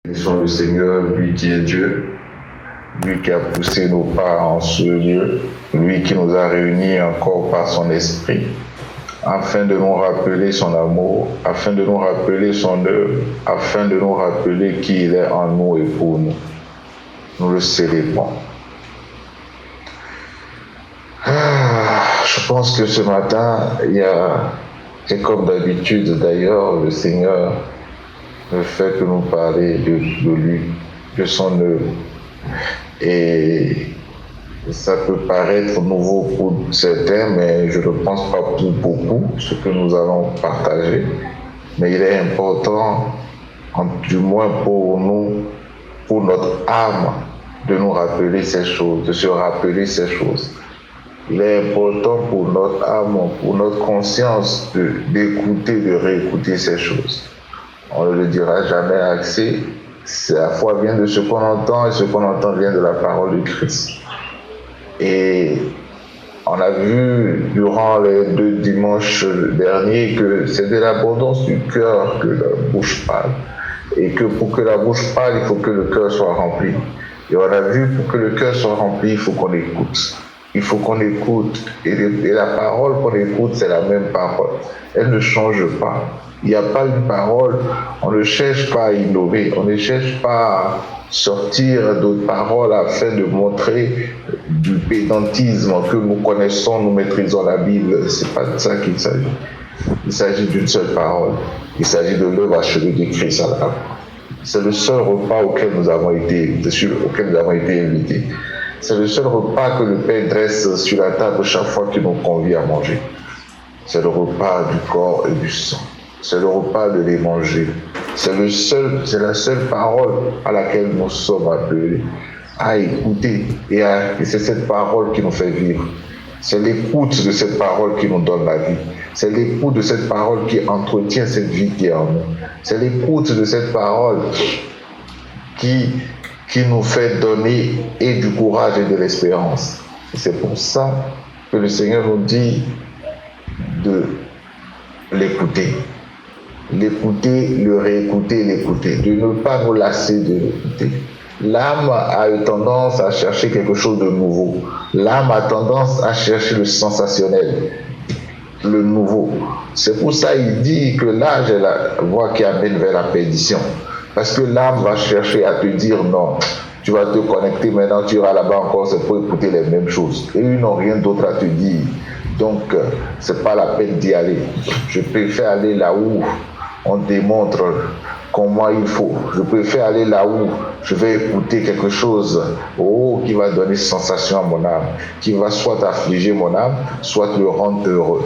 Bénissons le Seigneur, lui qui est Dieu, lui qui a poussé nos pas en ce lieu, lui qui nous a réunis encore par son esprit, afin de nous rappeler son amour, afin de nous rappeler son œuvre, afin de nous rappeler qui il est en nous et pour nous. Nous le célébrons. Je pense que ce matin, et comme d'habitude d'ailleurs, le Seigneur ne fait que nous parler de lui, de son œuvre. Et ça peut paraître nouveau pour certains, mais je ne pense pas pour beaucoup, ce que nous allons partager. Mais il est important, du moins pour nous, pour notre âme, de nous rappeler ces choses, de se rappeler ces choses. Il est important pour notre âme, pour notre conscience d'écouter, de réécouter ces choses. On ne le dira jamais assez. La foi vient de ce qu'on entend et ce qu'on entend vient de la parole de Christ. Et on a vu durant les 2 dimanches derniers que c'est de l'abondance du cœur que la bouche parle. Et que pour que la bouche parle, il faut que le cœur soit rempli. Et on a vu pour que le cœur soit rempli, il faut qu'on écoute. Il faut qu'on écoute. Et la parole qu'on écoute, c'est la même parole. Elle ne change pas. Il n'y a pas une parole, on ne cherche pas à innover, on ne cherche pas à sortir d'autres paroles afin de montrer du pédantisme que nous connaissons, nous maîtrisons la Bible. Ce n'est pas de ça qu'il s'agit. Il s'agit d'une seule parole. Il s'agit de l'œuvre achevée de Christ à la croix. C'est le seul repas auquel nous avons été invités. C'est le seul repas que le Père dresse sur la table chaque fois qu'il nous convie à manger. C'est le repas du corps et du sang. C'est le repas de l'Évangile. C'est la seule parole à laquelle nous sommes appelés à écouter. Et c'est cette parole qui nous fait vivre. C'est l'écoute de cette parole qui nous donne la vie. C'est l'écoute de cette parole qui entretient cette vie qui est en nous. C'est l'écoute de cette parole qui nous fait donner et du courage et de l'espérance. Et c'est pour ça que le Seigneur nous dit de l'écouter. L'écouter, le réécouter, l'écouter. De ne pas nous lasser de l'écouter. L'âme a eu tendance à chercher quelque chose de nouveau. L'âme a tendance à chercher le sensationnel, le nouveau. C'est pour ça qu'il dit que l'âge est la voie qui amène vers la perdition. Parce que l'âme va chercher à te dire non, tu vas te connecter maintenant, tu iras là-bas encore, c'est pour écouter les mêmes choses. Et ils n'ont rien d'autre à te dire. Donc, c'est pas la peine d'y aller. Je préfère aller là où on démontre comment il faut. Je préfère aller là où je vais écouter quelque chose qui va donner sensation à mon âme, qui va soit affliger mon âme, soit le rendre heureux.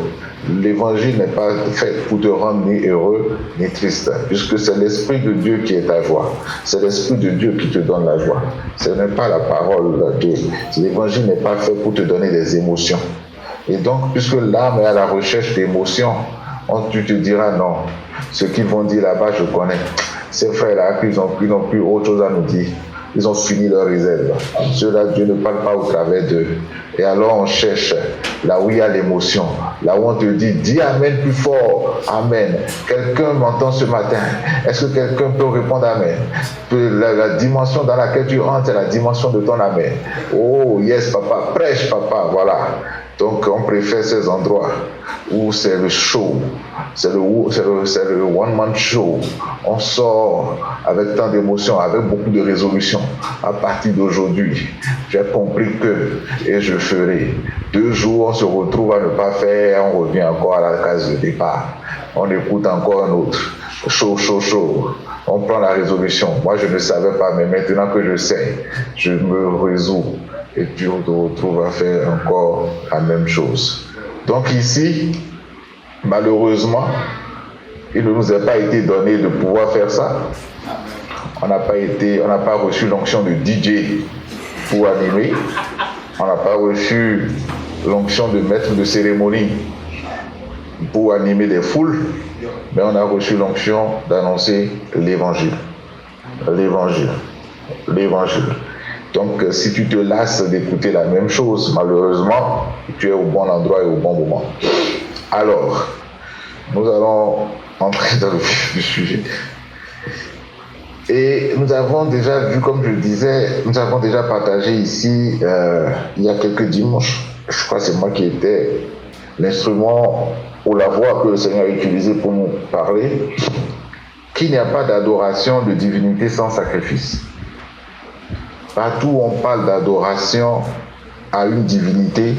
L'évangile n'est pas fait pour te rendre ni heureux ni triste, puisque c'est l'Esprit de Dieu qui est ta joie. C'est l'Esprit de Dieu qui te donne la joie. Ce n'est pas la parole de Dieu. L'évangile n'est pas fait pour te donner des émotions. Et donc, puisque l'âme est à la recherche d'émotions, tu te diras non. Ce qu'ils vont dire là-bas, je connais. Ces frères-là, ils n'ont plus autre chose à nous dire. Ils ont fini leur réserve. Ceux-là, Dieu ne parle pas au travers d'eux. Et alors on cherche là où il y a l'émotion, là où on te dit, dis Amen plus fort, Amen. Quelqu'un m'entend ce matin. Est-ce que quelqu'un peut répondre Amen? La dimension dans laquelle tu rentres, c'est la dimension de ton Amen. Oh yes papa, prêche papa, voilà. Donc on préfère ces endroits où c'est le show, c'est le one-man show. On sort avec tant d'émotions, avec beaucoup de résolutions. À partir d'aujourd'hui, j'ai compris que, et je ferai. 2 jours, on se retrouve à ne pas faire, on revient encore à la case de départ. On écoute encore un autre. Chaud. On prend la résolution. Moi, je ne savais pas, mais maintenant que je sais, je me résous. Et puis on te retrouve à faire encore la même chose. Donc ici, malheureusement, il ne nous a pas été donné de pouvoir faire ça. On n'a pas reçu l'onction de DJ pour animer. On n'a pas reçu l'onction de maître de cérémonie pour animer des foules. Mais on a reçu l'onction d'annoncer l'évangile. Donc, si tu te lasses d'écouter la même chose, malheureusement, tu es au bon endroit et au bon moment. Alors, nous allons entrer dans le vif du sujet. Et nous avons déjà vu, comme je disais, nous avons déjà partagé ici, il y a quelques dimanches, je crois que c'est moi qui étais l'instrument ou la voix que le Seigneur a utilisé pour nous parler, qu'il n'y a pas d'adoration de divinité sans sacrifice. Partout où on parle d'adoration à une divinité,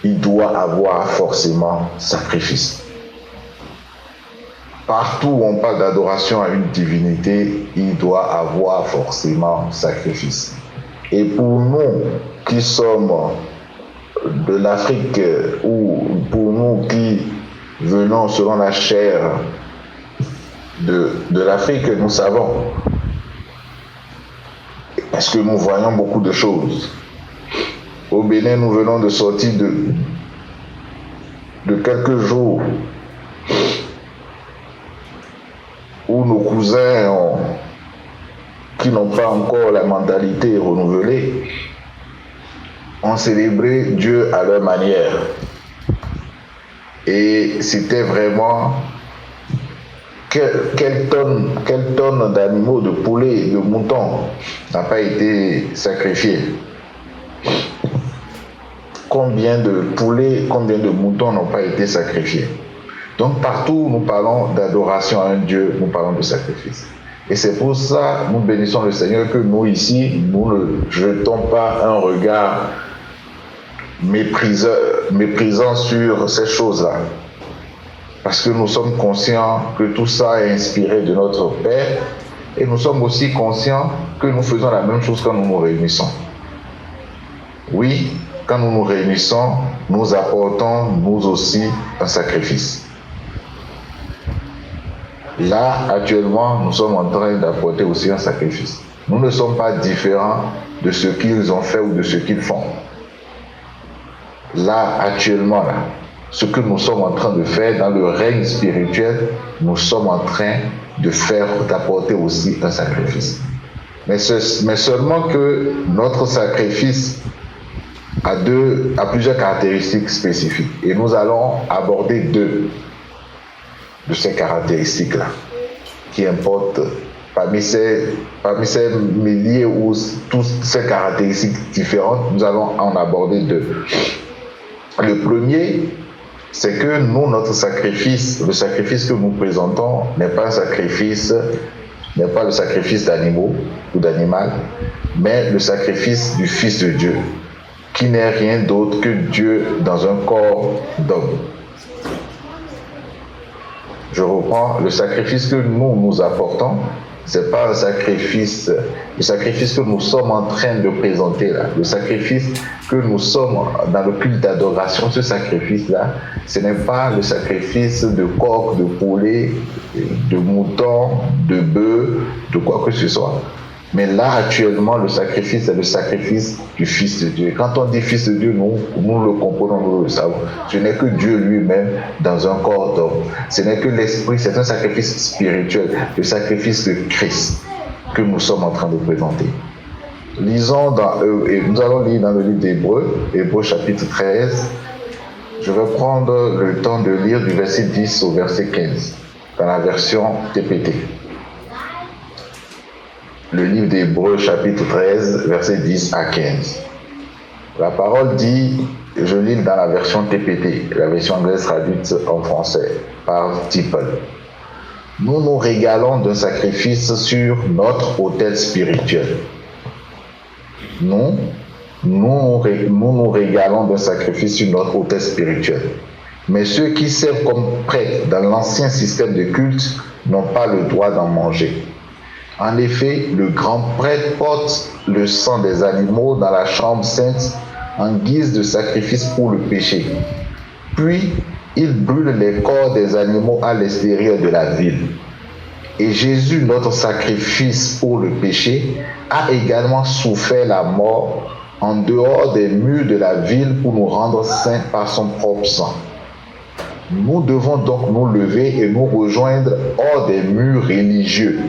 il doit avoir forcément sacrifice. Partout où on parle d'adoration à une divinité, il doit avoir forcément sacrifice. Et pour nous qui sommes de l'Afrique, ou pour nous qui venons selon la chair de l'Afrique, nous savons, parce que nous voyons beaucoup de choses. Au Bénin, nous venons de sortir de quelques jours où nos cousins qui n'ont pas encore la mentalité renouvelée ont célébré Dieu à leur manière. Et c'était vraiment quelle tonne d'animaux, de poulets, de moutons n'a pas été sacrifié. Combien de poulets, combien de moutons n'ont pas été sacrifiés. Donc partout où nous parlons d'adoration à un Dieu, nous parlons de sacrifice. Et c'est pour ça nous bénissons le Seigneur que nous ici, nous ne jetons pas un regard méprisant sur ces choses-là. Parce que nous sommes conscients que tout ça est inspiré de notre Père et nous sommes aussi conscients que nous faisons la même chose quand nous nous réunissons. Oui, quand nous nous réunissons, nous apportons nous aussi un sacrifice. Là, actuellement, nous sommes en train d'apporter aussi un sacrifice. Nous ne sommes pas différents de ce qu'ils ont fait ou de ce qu'ils font. Là, actuellement, là, ce que nous sommes en train de faire dans le règne spirituel, nous sommes en train d'apporter aussi un sacrifice. Mais seulement que notre sacrifice a plusieurs caractéristiques spécifiques. Et nous allons aborder deux de ces caractéristiques-là qui importent parmi ces milliers ou toutes ces caractéristiques différentes. Nous allons en aborder deux. Le premier, c'est que nous, notre sacrifice, le sacrifice que nous présentons n'est pas le sacrifice d'animaux ou d'animal, mais le sacrifice du Fils de Dieu, qui n'est rien d'autre que Dieu dans un corps d'homme. Je reprends, le sacrifice que nous apportons, c'est pas un sacrifice, le sacrifice que nous sommes en train de présenter là, le sacrifice que nous sommes dans le culte d'adoration, ce sacrifice-là, ce n'est pas le sacrifice de coq, de poulet, de mouton, de bœuf, de quoi que ce soit. Mais là, actuellement, le sacrifice, c'est le sacrifice du Fils de Dieu. Et quand on dit Fils de Dieu, nous le comprenons, nous le savons. Ce n'est que Dieu lui-même dans un corps d'homme. Ce n'est que l'Esprit, c'est un sacrifice spirituel, le sacrifice de Christ que nous sommes en train de présenter. Lisons nous allons lire dans le livre d'Hébreux, Hébreux chapitre 13. Je vais prendre le temps de lire du verset 10 au verset 15, dans la version TPT. Le livre d'Hébreux, chapitre 13, versets 10 à 15. La parole dit, je lis dans la version TPT, la version anglaise traduite en français par Tipple. Nous nous régalons d'un sacrifice sur notre autel spirituel. Nous nous régalons d'un sacrifice sur notre autel spirituel. Mais ceux qui servent comme prêtres dans l'ancien système de culte n'ont pas le droit d'en manger. En effet, le grand prêtre porte le sang des animaux dans la chambre sainte en guise de sacrifice pour le péché. Puis, il brûle les corps des animaux à l'extérieur de la ville. Et Jésus, notre sacrifice pour le péché, a également souffert la mort en dehors des murs de la ville pour nous rendre saints par son propre sang. Nous devons donc nous lever et nous rejoindre hors des murs religieux.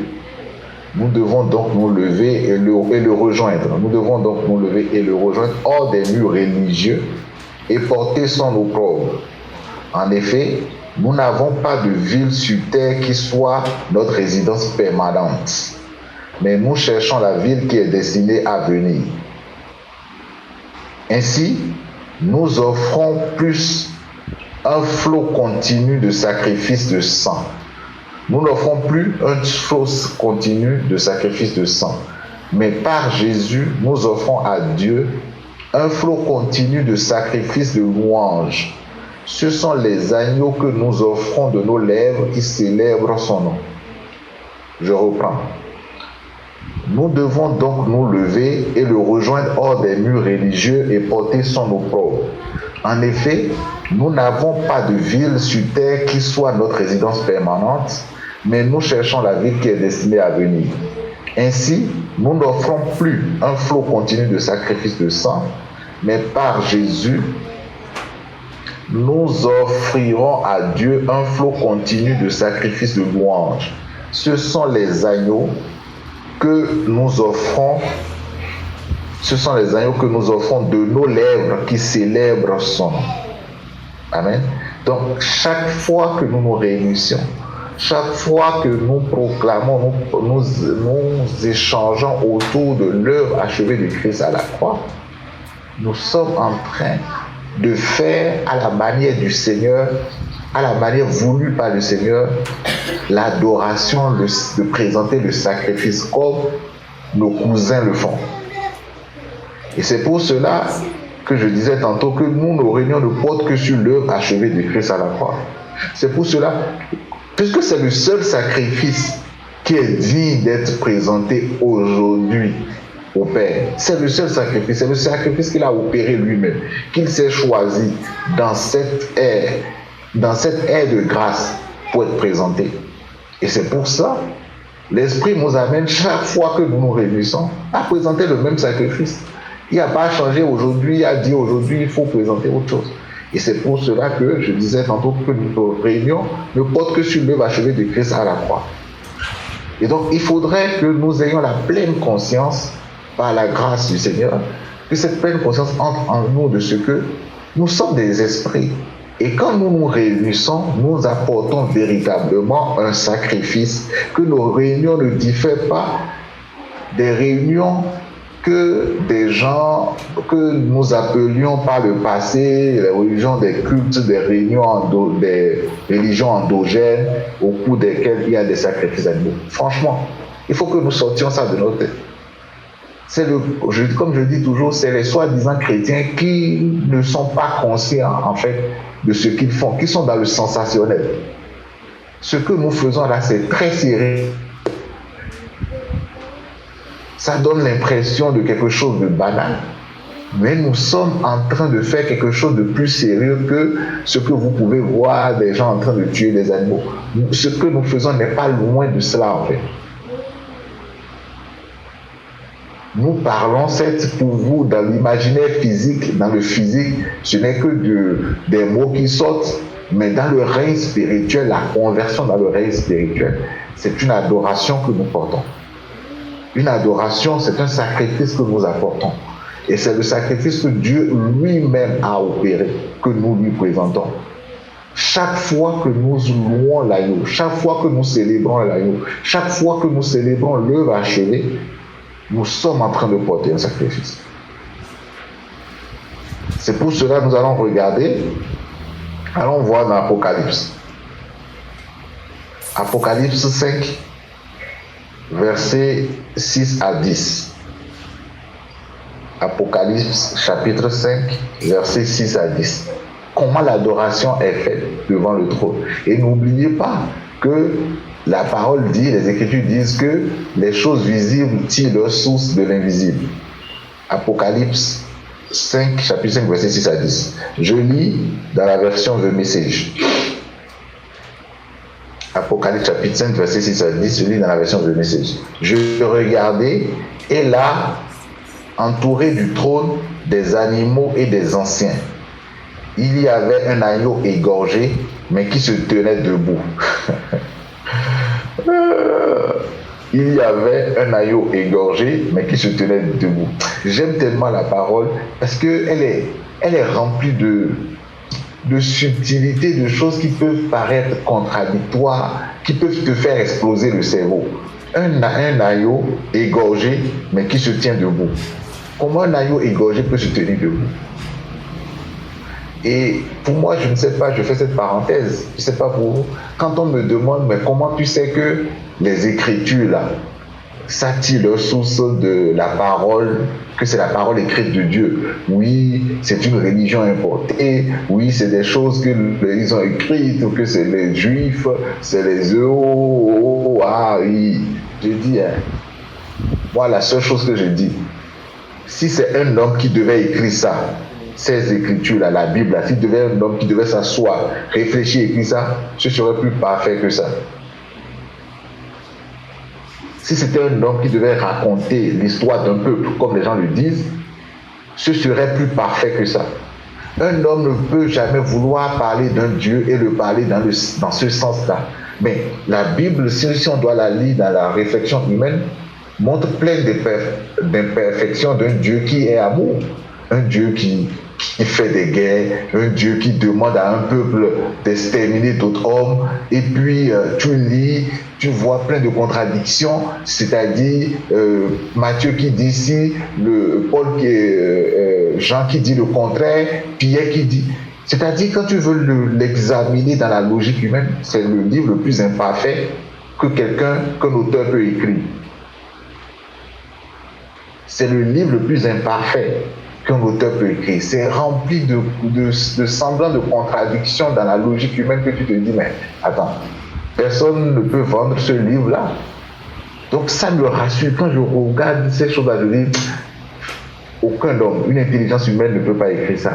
Nous devons donc nous lever et le rejoindre. Nous devons donc nous lever et le rejoindre hors des murs religieux et porter son opprobre. En effet, nous n'avons pas de ville sur terre qui soit notre résidence permanente. mais nous cherchons la ville qui est destinée à venir. Ainsi, nous offrons plus un flot continu de sacrifices de sang. Nous n'offrons plus un flot continu de sacrifices de sang, mais par Jésus, nous offrons à Dieu un flot continu de sacrifices de louange. Ce sont les agneaux que nous offrons de nos lèvres qui célèbrent son nom. Je reprends. Nous devons donc nous lever et le rejoindre hors des murs religieux et porter son opprobre. En effet, nous n'avons pas de ville sur terre qui soit notre résidence permanente, mais nous cherchons la ville qui est destinée à venir. Ainsi, nous n'offrons plus un flot continu de sacrifices de sang, mais par Jésus, nous offrirons à Dieu un flot continu de sacrifices de louange. Ce sont les agneaux que nous offrons, de nos lèvres qui célèbrent son nom. Amen. Donc, chaque fois que nous nous réunissons, chaque fois que nous proclamons, nous échangeons autour de l'œuvre achevée de Christ à la croix, nous sommes en train de faire à la manière du Seigneur, à la manière voulue par le Seigneur, l'adoration, de présenter le sacrifice comme nos cousins le font. Et c'est pour cela que je disais tantôt que nous, nos réunions ne portent que sur l'œuvre achevée de Christ à la croix. C'est pour cela, puisque c'est le seul sacrifice qui est digne d'être présenté aujourd'hui au Père. C'est le seul sacrifice, c'est le sacrifice qu'il a opéré lui-même, qu'il s'est choisi dans cette ère de grâce pour être présenté. Et c'est pour ça, l'Esprit nous amène chaque fois que nous nous réunissons à présenter le même sacrifice. Il n'y a pas à changer aujourd'hui, à dire aujourd'hui il faut présenter autre chose. Et c'est pour cela que je disais tantôt que nos réunions ne portent que sur l'œuvre achevée de Christ à la croix. Et donc il faudrait que nous ayons la pleine conscience, par la grâce du Seigneur, que cette pleine conscience entre en nous de ce que nous sommes des esprits. Et quand nous nous réunissons, nous apportons véritablement un sacrifice, que nos réunions ne diffèrent pas des réunions que des gens que nous appelions par le passé les religions des cultes, des religions endogènes au cours desquelles il y a des sacrifices animaux. Franchement, il faut que nous sortions ça de notre tête. Comme je dis toujours, c'est les soi-disant chrétiens qui ne sont pas conscients en fait de ce qu'ils font, qui sont dans le sensationnel. Ce que nous faisons là, c'est très sérieux. Ça donne l'impression de quelque chose de banal, mais nous sommes en train de faire quelque chose de plus sérieux que ce que vous pouvez voir des gens en train de tuer des animaux. Ce que nous faisons n'est pas loin de cela en fait. Nous parlons, certes, pour vous, dans l'imaginaire physique, dans le physique, ce n'est que des mots qui sortent, mais dans le règne spirituel, la conversion dans le règne spirituel, c'est une adoration que nous portons. Une adoration, c'est un sacrifice que nous apportons. Et c'est le sacrifice que Dieu lui-même a opéré, que nous lui présentons. Chaque fois que nous louons l'agneau, chaque fois que nous célébrons l'agneau, chaque fois que nous célébrons l'œuvre achevée, nous sommes en train de porter un sacrifice. C'est pour cela que nous allons regarder, allons voir dans Apocalypse. Apocalypse 5, versets 6 à 10. Apocalypse chapitre 5, versets 6 à 10. Comment l'adoration est faite devant le trône. Et n'oubliez pas que la parole dit, les Écritures disent que les choses visibles tirent leur source de l'invisible. Apocalypse 5, chapitre 5, verset 6 à 10. Je lis dans la version The Message. Apocalypse chapitre 5, verset 6 à 10, je lis dans la version The Message. Je regardais, et là, entouré du trône, des animaux et des anciens. Il y avait un agneau égorgé, mais qui se tenait debout. Il y avait un agneau égorgé, mais qui se tenait debout. J'aime tellement la parole parce qu'elle est remplie de subtilités, de choses qui peuvent paraître contradictoires, qui peuvent te faire exploser le cerveau. un agneau égorgé, mais qui se tient debout. Comment un agneau égorgé peut se tenir debout? Et pour moi, je ne sais pas, je fais cette parenthèse, je ne sais pas pour vous. Quand on me demande, mais comment tu sais que les Écritures, là, ça tire leur source de la parole, que c'est la parole écrite de Dieu. Oui, c'est une religion importée. Oui, c'est des choses qu'ils ont écrites, ou que c'est les Juifs, c'est les oui. Je dis, moi, la seule chose que je dis, si c'est un homme qui devait écrire ça, ces écritures-là, la Bible, s'il devait un homme qui devait s'asseoir, réfléchir, écrire ça, ce serait plus parfait que ça. Si c'était un homme qui devait raconter l'histoire d'un peuple, comme les gens le disent, ce serait plus parfait que ça. Un homme ne peut jamais vouloir parler d'un Dieu et le parler dans ce sens-là. Mais la Bible, si on doit la lire dans la réflexion humaine, montre plein d'imperfections d'un Dieu qui est amour. Un Dieu qui fait des guerres, un Dieu qui demande à un peuple d'exterminer d'autres hommes. Et puis, tu lis, tu vois plein de contradictions, c'est-à-dire Matthieu qui dit ci, Jean qui dit le contraire, Pierre qui dit... C'est-à-dire, quand tu veux l'examiner dans la logique humaine, c'est le livre le plus imparfait qu'un auteur peut écrire. C'est le livre le plus imparfait qu'un auteur peut écrire. C'est rempli de semblants de contradictions dans la logique humaine que tu te dis, mais attends, personne ne peut vendre ce livre-là. Donc ça me rassure. Quand je regarde ces choses-là, je dis, aucun homme, une intelligence humaine ne peut pas écrire ça.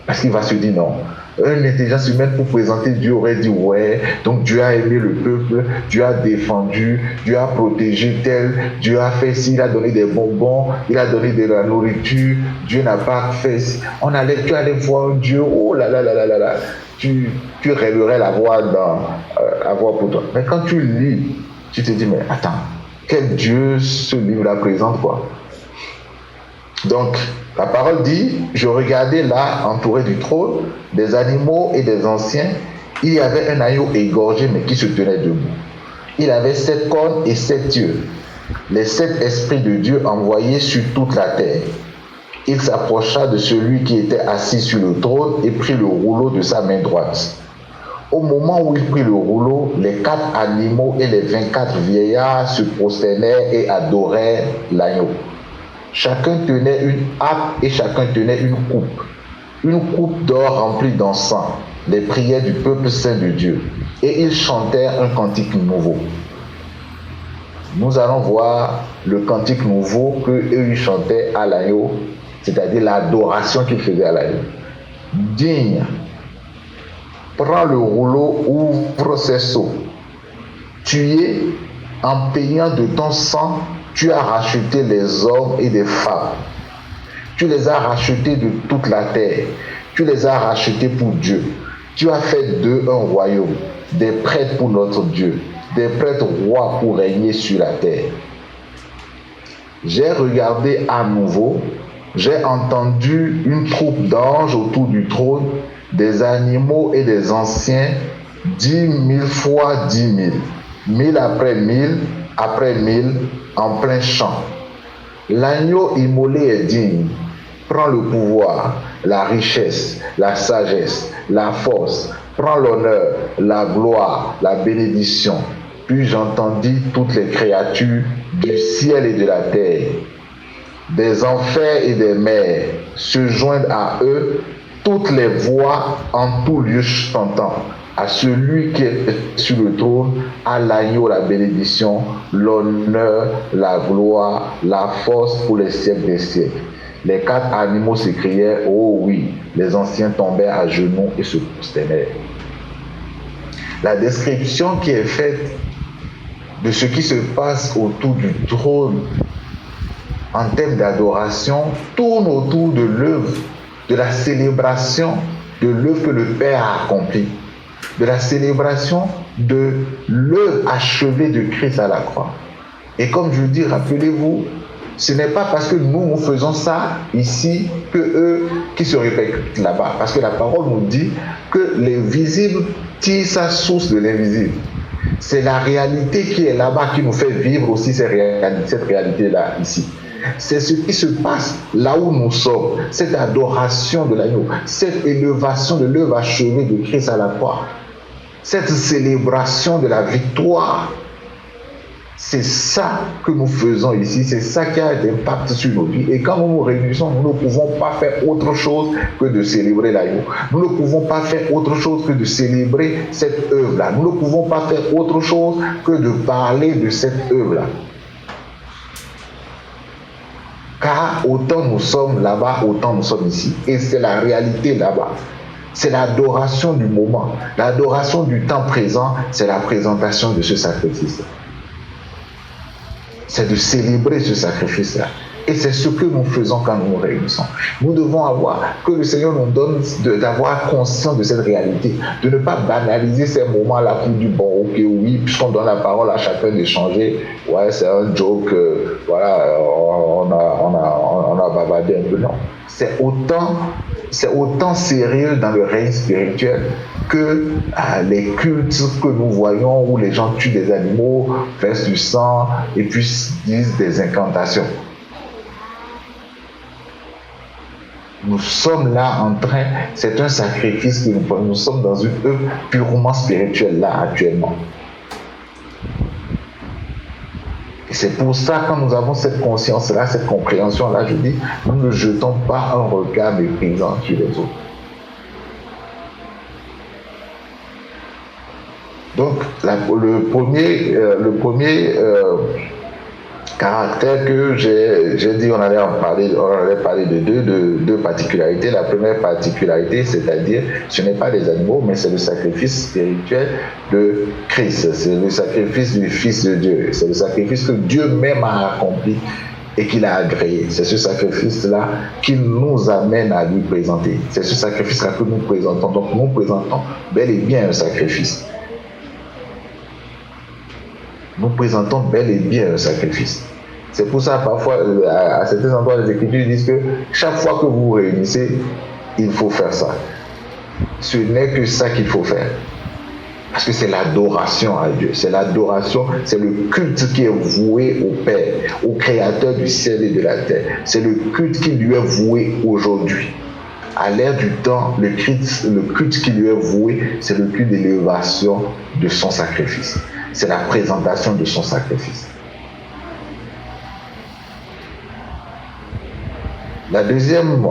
Parce qu'il va se dire non. Une intelligence humaine pour présenter Dieu aurait dit ouais, donc Dieu a aimé le peuple, Dieu a défendu, Dieu a protégé tel, Dieu a fait ci, il a donné des bonbons, il a donné de la nourriture, Dieu n'a pas fait ci. Tu allais voir un Dieu, oh là là là là là là, tu rêverais l'avoir pour toi. Mais quand tu lis, tu te dis mais attends, quel Dieu ce livre-là présente quoi? Donc, la parole dit, je regardais là, entouré du trône, des animaux et des anciens, il y avait un agneau égorgé, mais qui se tenait debout. Il avait 7 cornes et 7 yeux, les 7 esprits de Dieu envoyés sur toute la terre. Il s'approcha de celui qui était assis sur le trône et prit le rouleau de sa main droite. Au moment où il prit le rouleau, les 4 animaux et les 24 vieillards se prosternèrent et adorèrent l'agneau. Chacun tenait une harpe et chacun tenait une coupe d'or remplie d'encens, les prières du peuple saint de Dieu. Et ils chantèrent un cantique nouveau. Nous allons voir le cantique nouveau qu'eux ils chantaient à l'agneau, c'est-à-dire l'adoration qu'ils faisaient à l'agneau. Digne, prends le rouleau, ouvre ses seaux. Tu es, en payant de ton sang, tu as racheté les hommes et des femmes. Tu les as rachetés de toute la terre. Tu les as rachetés pour Dieu. Tu as fait d'eux un royaume, des prêtres pour notre Dieu, des prêtres rois pour régner sur la terre. J'ai regardé à nouveau, j'ai entendu une troupe d'anges autour du trône, des animaux et des anciens, 10 000 fois 10 000, 1000 après 1000, après 1000, en plein champ. L'agneau immolé est digne. Prends le pouvoir, la richesse, la sagesse, la force. Prends l'honneur, la gloire, la bénédiction. Puis j'entendis toutes les créatures du ciel et de la terre, des enfers et des mers, se joindre à eux, toutes les voix en tout lieu chantant. À celui qui est sur le trône, à l'agneau la bénédiction, l'honneur, la gloire, la force pour les siècles des siècles. Les 4 animaux s'écrièrent, oh oui, les anciens tombèrent à genoux et se prosternèrent. La description qui est faite de ce qui se passe autour du trône en termes d'adoration tourne autour de l'œuvre, de la célébration de l'œuvre que le Père a accomplie, de la célébration de l'œuvre achevée de Christ à la croix. Et comme je vous dis, rappelez-vous, ce n'est pas parce que nous faisons ça ici que eux qui se répètent là-bas. Parce que la parole nous dit que les visibles tirent sa source de l'invisible. C'est la réalité qui est là-bas qui nous fait vivre aussi cette réalité-là ici. C'est ce qui se passe là où nous sommes, cette adoration de l'agneau, cette élévation de l'œuvre achevée de Christ à la croix, cette célébration de la victoire. C'est ça que nous faisons ici, c'est ça qui a un impact sur nos vies. Et quand nous nous réunissons, nous ne pouvons pas faire autre chose que de célébrer l'agneau. Nous ne pouvons pas faire autre chose que de célébrer cette œuvre-là. Nous ne pouvons pas faire autre chose que de parler de cette œuvre-là. Car autant nous sommes là-bas, autant nous sommes ici. Et c'est la réalité là-bas. C'est l'adoration du moment. L'adoration du temps présent, c'est la présentation de ce sacrifice. C'est de célébrer ce sacrifice-là. Et c'est ce que nous faisons quand nous nous réunissons. Nous devons avoir, que le Seigneur nous donne d'avoir conscience de cette réalité, de ne pas banaliser ces moments-là pour dire, bon, ok, oui, puisqu'on donne la parole à chacun d'échanger, ouais, c'est un joke, voilà, on a bavardé un peu, non. C'est autant sérieux dans le règne spirituel que les cultes que nous voyons où les gens tuent des animaux, versent du sang et puis disent des incantations. Nous sommes là en train, c'est un sacrifice que nous sommes dans une œuvre purement spirituelle là actuellement. Et c'est pour ça, quand nous avons cette conscience-là, cette compréhension-là, je dis, nous ne jetons pas un regard méprisant sur les autres. Donc, le premier caractère que j'ai dit, on allait parler de deux particularités. La première particularité, c'est-à-dire, ce n'est pas les animaux, mais c'est le sacrifice spirituel de Christ. C'est le sacrifice du Fils de Dieu. C'est le sacrifice que Dieu même a accompli et qu'il a agréé. C'est ce sacrifice-là qui nous amène à lui présenter. C'est ce sacrifice-là que nous présentons. Donc, nous présentons bel et bien un sacrifice. Nous présentons bel et bien un sacrifice. C'est pour ça, parfois, à certains endroits, les Écritures disent que chaque fois que vous vous réunissez, il faut faire ça. Ce n'est que ça qu'il faut faire. Parce que c'est l'adoration à Dieu. C'est l'adoration, c'est le culte qui est voué au Père, au Créateur du ciel et de la terre. C'est le culte qui lui est voué aujourd'hui. À l'ère du temps, le culte qui lui est voué, c'est le culte d'élévation de son sacrifice. C'est la présentation de son sacrifice. La deuxième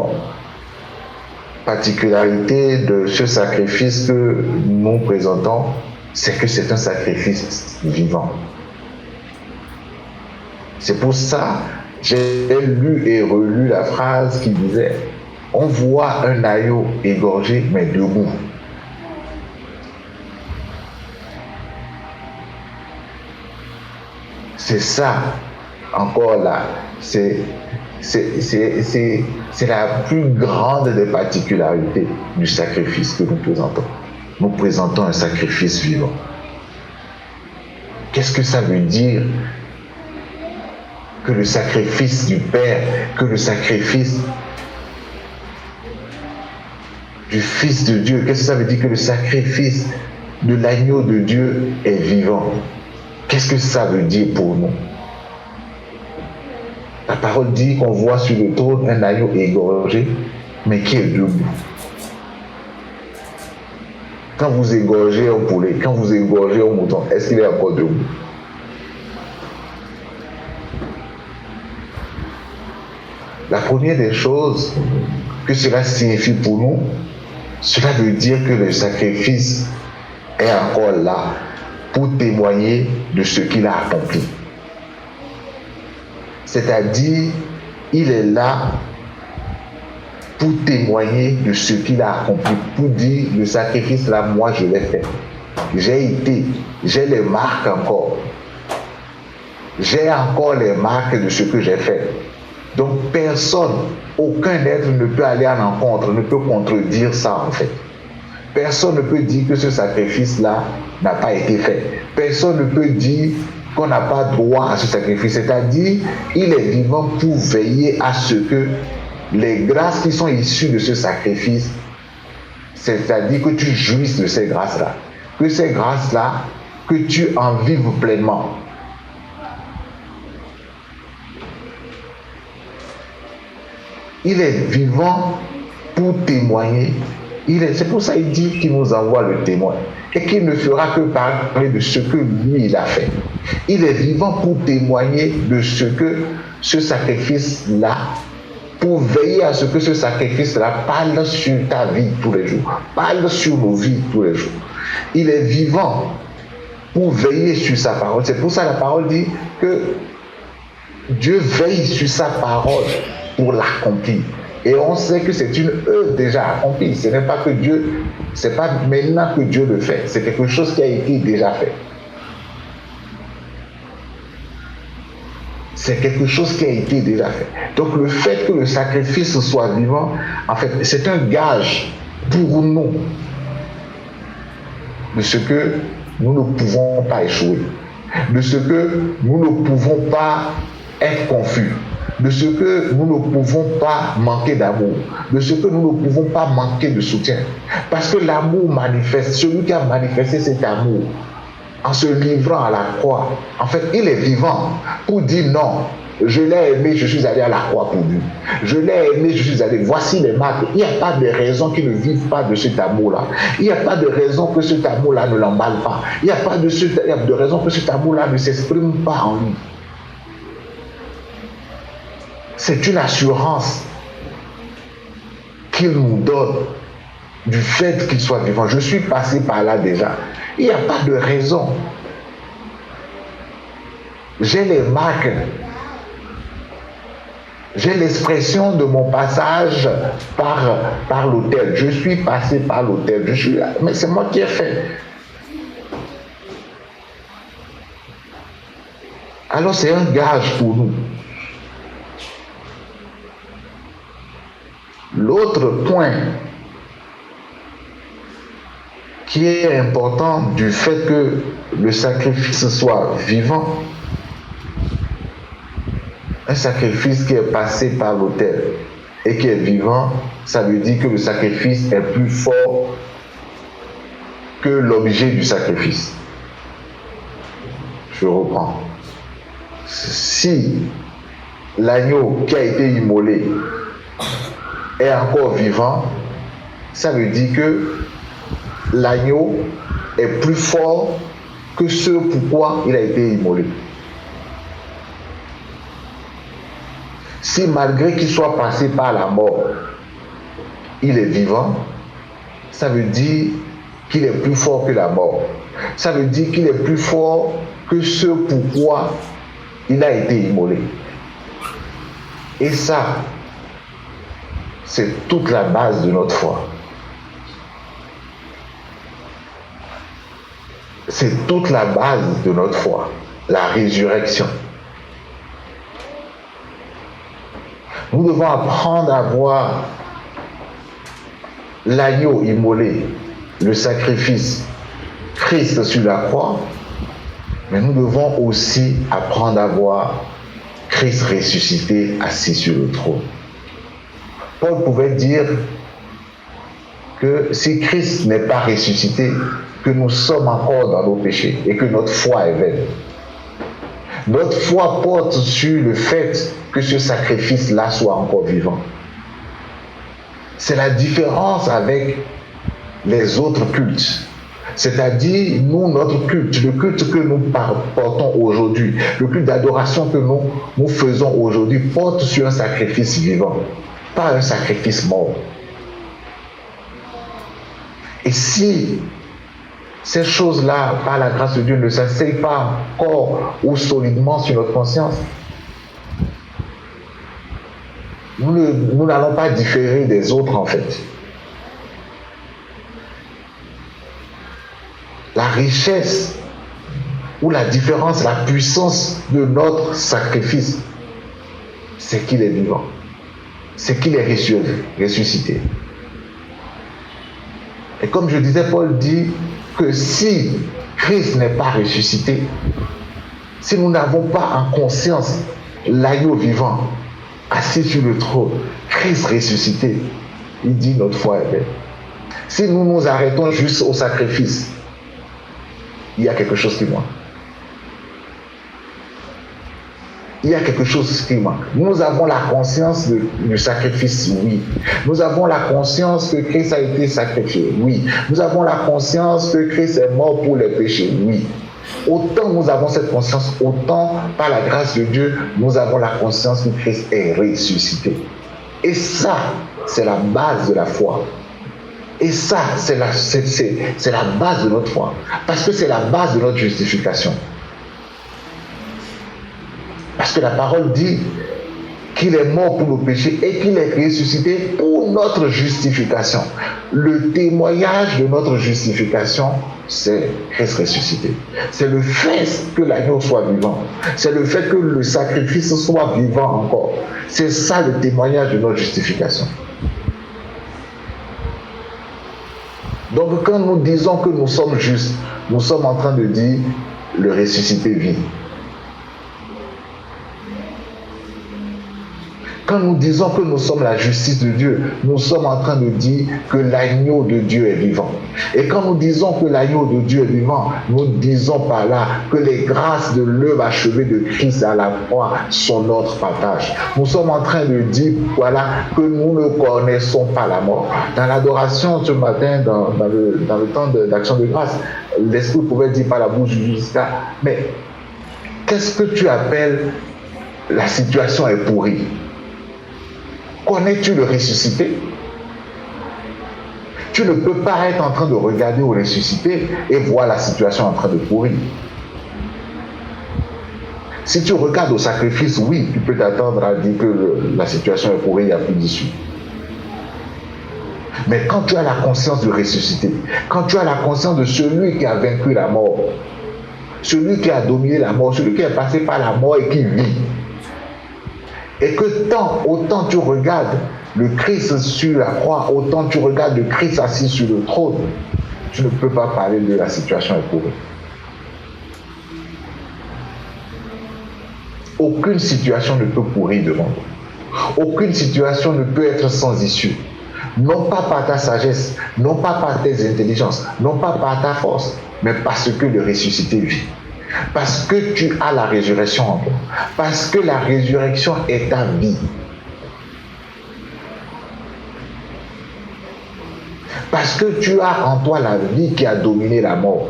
particularité de ce sacrifice que nous présentons, c'est que c'est un sacrifice vivant. C'est pour ça que j'ai lu et relu la phrase qui disait « On voit un agneau égorgé, mais debout. » C'est ça, encore là, c'est la plus grande des particularités du sacrifice que nous présentons. Nous présentons un sacrifice vivant. Qu'est-ce que ça veut dire que le sacrifice du Père, que le sacrifice du Fils de Dieu, qu'est-ce que ça veut dire que le sacrifice de l'agneau de Dieu est vivant? Qu'est-ce que ça veut dire pour nous? La parole dit qu'on voit sur le trône un agneau égorgé, mais qui est debout. Quand vous égorgez un poulet, quand vous égorgez un mouton, est-ce qu'il est encore debout? La première des choses que cela signifie pour nous, cela veut dire que le sacrifice est encore là pour témoigner de ce qu'il a accompli. C'est-à-dire, il est là pour témoigner de ce qu'il a accompli, pour dire, le sacrifice là, moi je l'ai fait. J'ai les marques encore. J'ai encore les marques de ce que j'ai fait. Donc personne, aucun être ne peut aller à l'encontre, ne peut contredire ça en fait. Personne ne peut dire que ce sacrifice-là n'a pas été fait. Personne ne peut dire qu'on n'a pas droit à ce sacrifice. C'est-à-dire, il est vivant pour veiller à ce que les grâces qui sont issues de ce sacrifice, c'est-à-dire que tu jouisses de ces grâces-là. Que ces grâces-là, que tu en vives pleinement. Il est vivant pour témoigner. C'est pour ça qu'il dit qu'il nous envoie le témoin et qu'il ne fera que parler de ce que lui il a fait. Il est vivant pour témoigner de ce que ce sacrifice-là, pour veiller à ce que ce sacrifice-là parle sur ta vie tous les jours, parle sur nos vies tous les jours. Il est vivant pour veiller sur sa parole. C'est pour ça que la parole dit que Dieu veille sur sa parole pour l'accomplir. Et on sait que c'est une œuvre déjà accomplie. Ce n'est pas que Dieu, c'est pas maintenant que Dieu le fait. C'est quelque chose qui a été déjà fait. C'est quelque chose qui a été déjà fait. Donc le fait que le sacrifice soit vivant, en fait, c'est un gage pour nous de ce que nous ne pouvons pas échouer, de ce que nous ne pouvons pas être confus, de ce que nous ne pouvons pas manquer d'amour, de ce que nous ne pouvons pas manquer de soutien. Parce que l'amour manifeste, celui qui a manifesté cet amour en se livrant à la croix, en fait, il est vivant pour dire non. Je l'ai aimé, je suis allé à la croix pour lui. Je l'ai aimé, je suis allé. Voici les marques. Il n'y a pas de raison qu'il ne vive pas de cet amour-là. Il n'y a pas de raison que cet amour-là ne l'emballe pas. Il n'y a pas de raison que cet amour-là ne s'exprime pas en lui. C'est une assurance qu'il nous donne du fait qu'il soit vivant. Je suis passé par là déjà. Il n'y a pas de raison. J'ai les marques. J'ai l'expression de mon passage par l'autel. Je suis passé par l'autel. Mais c'est moi qui ai fait. Alors c'est un gage pour nous. L'autre point qui est important du fait que le sacrifice soit vivant, un sacrifice qui est passé par l'autel et qui est vivant, ça veut dire que le sacrifice est plus fort que l'objet du sacrifice. Je reprends. Si l'agneau qui a été immolé est encore vivant, ça veut dire que l'agneau est plus fort que ce pourquoi il a été immolé. Si malgré qu'il soit passé par la mort, il est vivant, ça veut dire qu'il est plus fort que la mort. Ça veut dire qu'il est plus fort que ce pourquoi il a été immolé. Et ça, c'est toute la base de notre foi. C'est toute la base de notre foi, la résurrection. Nous devons apprendre à voir l'agneau immolé, le sacrifice, Christ sur la croix, mais nous devons aussi apprendre à voir Christ ressuscité assis sur le trône. Paul pouvait dire que si Christ n'est pas ressuscité, que nous sommes encore dans nos péchés et que notre foi est vaine. Notre foi porte sur le fait que ce sacrifice-là soit encore vivant. C'est la différence avec les autres cultes. C'est-à-dire, nous, notre culte, le culte que nous portons aujourd'hui, le culte d'adoration que nous faisons aujourd'hui, porte sur un sacrifice vivant, pas un sacrifice mort. Et si ces choses-là, par la grâce de Dieu, ne s'asseyent pas encore ou solidement sur notre conscience, nous n'allons pas différer des autres en fait. La richesse ou la différence, la puissance de notre sacrifice, c'est qu'il est vivant, c'est qu'il est ressuscité. Et comme je disais, Paul dit que si Christ n'est pas ressuscité, si nous n'avons pas en conscience l'agneau vivant, assis sur le trône, Christ ressuscité, il dit notre foi est vaine. Si nous nous arrêtons juste au sacrifice, il y a quelque chose qui manque. Il y a quelque chose qui manque. Nous avons la conscience du sacrifice, oui. Nous avons la conscience que Christ a été sacrifié, oui. Nous avons la conscience que Christ est mort pour les péchés, oui. Autant nous avons cette conscience, autant par la grâce de Dieu, nous avons la conscience que Christ est ressuscité. Et ça, c'est la base de la foi. Et ça, c'est la base de notre foi. Parce que c'est la base de notre justification. Parce que la parole dit qu'il est mort pour nos péchés et qu'il est ressuscité pour notre justification. Le témoignage de notre justification, c'est Christ ressuscité. C'est le fait que l'agneau soit vivant. C'est le fait que le sacrifice soit vivant encore. C'est ça le témoignage de notre justification. Donc quand nous disons que nous sommes justes, nous sommes en train de dire le ressuscité vit. Quand nous disons que nous sommes la justice de Dieu, nous sommes en train de dire que l'agneau de Dieu est vivant. Et quand nous disons que l'agneau de Dieu est vivant, nous disons par là que les grâces de l'œuvre achevée de Christ à la croix sont notre partage. Nous sommes en train de dire, voilà, que nous ne connaissons pas la mort. Dans l'adoration ce matin, dans le temps d'action de grâce, l'Esprit pouvait dire par la bouche du jusqu'à, mais qu'est-ce que tu appelles la situation est pourrie? Connais-tu le ressuscité? Tu ne peux pas être en train de regarder au ressuscité et voir la situation en train de pourrir. Si tu regardes au sacrifice, oui, tu peux t'attendre à dire que la situation est pourrie, il n'y a plus d'issue. Mais quand tu as la conscience du ressuscité, quand tu as la conscience de celui qui a vaincu la mort, celui qui a dominé la mort, celui qui est passé par la mort et qui vit, et que autant tu regardes le Christ sur la croix, autant tu regardes le Christ assis sur le trône, tu ne peux pas parler de la situation éprouvée. Aucune situation ne peut pourrir devant toi. Aucune situation ne peut être sans issue. Non pas par ta sagesse, non pas par tes intelligences, non pas par ta force, mais parce que le ressuscité vit. Parce que tu as la résurrection en toi. Parce que la résurrection est ta vie. Parce que tu as en toi la vie qui a dominé la mort.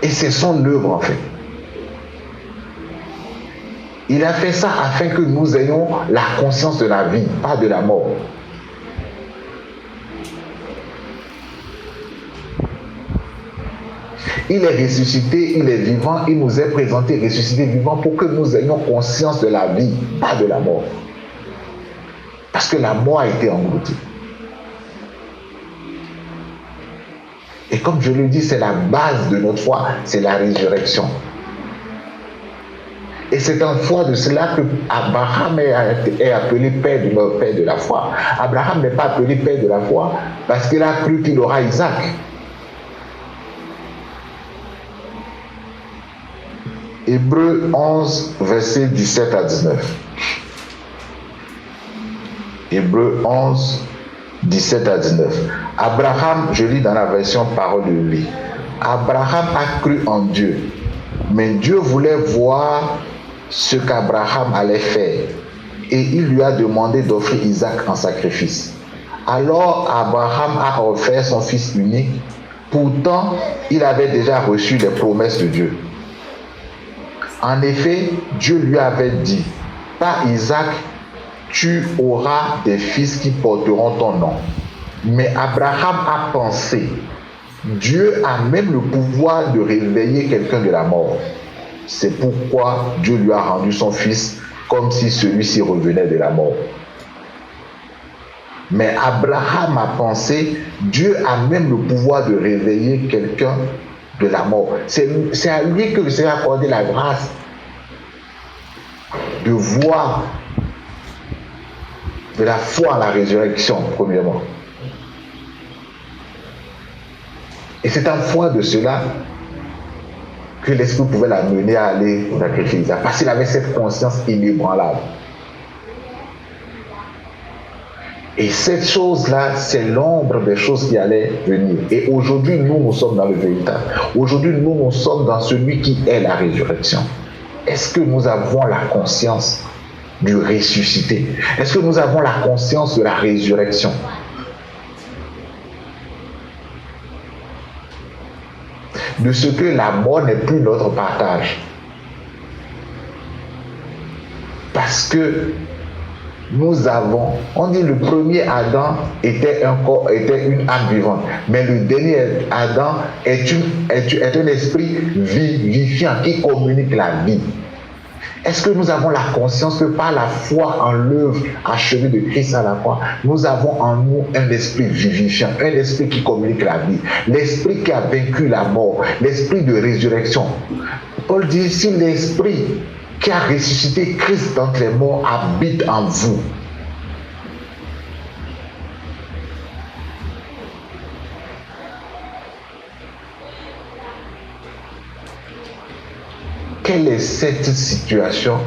Et c'est son œuvre en fait. Il a fait ça afin que nous ayons la conscience de la vie, pas de la mort. Il est ressuscité, il est vivant, il nous est présenté ressuscité vivant pour que nous ayons conscience de la vie, pas de la mort. Parce que la mort a été engloutie. Et comme je le dis, c'est la base de notre foi, c'est la résurrection. Et c'est en foi de cela que Abraham est appelé père de la foi. Abraham n'est pas appelé père de la foi parce qu'il a cru qu'il aura Isaac. Hébreux 11, versets 17 à 19. Hébreux 11, 17 à 19. Abraham, je lis dans la version parole de lui. Abraham a cru en Dieu, mais Dieu voulait voir ce qu'Abraham allait faire, et il lui a demandé d'offrir Isaac en sacrifice. Alors Abraham a offert son fils unique, pourtant il avait déjà reçu les promesses de Dieu. En effet, Dieu lui avait dit, par Isaac, tu auras des fils qui porteront ton nom. Mais Abraham a pensé, Dieu a même le pouvoir de réveiller quelqu'un de la mort. C'est pourquoi Dieu lui a rendu son fils comme si celui-ci revenait de la mort. Mais Abraham a pensé, Dieu a même le pouvoir de réveiller quelqu'un de la mort. C'est à lui que le Seigneur a accordé la grâce de voir de la foi en la résurrection, premièrement. Et c'est en foi de cela que l'Esprit pouvait l'amener à aller sacrifier Isaac, parce qu'il avait cette conscience inébranlable. Et cette chose-là, c'est l'ombre des choses qui allaient venir. Et aujourd'hui, nous sommes dans le véritable. Aujourd'hui, nous sommes dans celui qui est la résurrection. Est-ce que nous avons la conscience du ressuscité? Est-ce que nous avons la conscience de la résurrection? De ce que la mort n'est plus notre partage. Parce que nous avons, on dit le premier Adam était une âme vivante, mais le dernier Adam est un esprit vivifiant qui communique la vie. Est-ce que nous avons la conscience que par la foi en l'œuvre achevée de Christ à la croix, nous avons en nous un esprit vivifiant, un esprit qui communique la vie, l'esprit qui a vaincu la mort, l'esprit de résurrection. Paul dit, si l'esprit qui a ressuscité Christ d'entre les morts habite en vous. Quelle est cette situation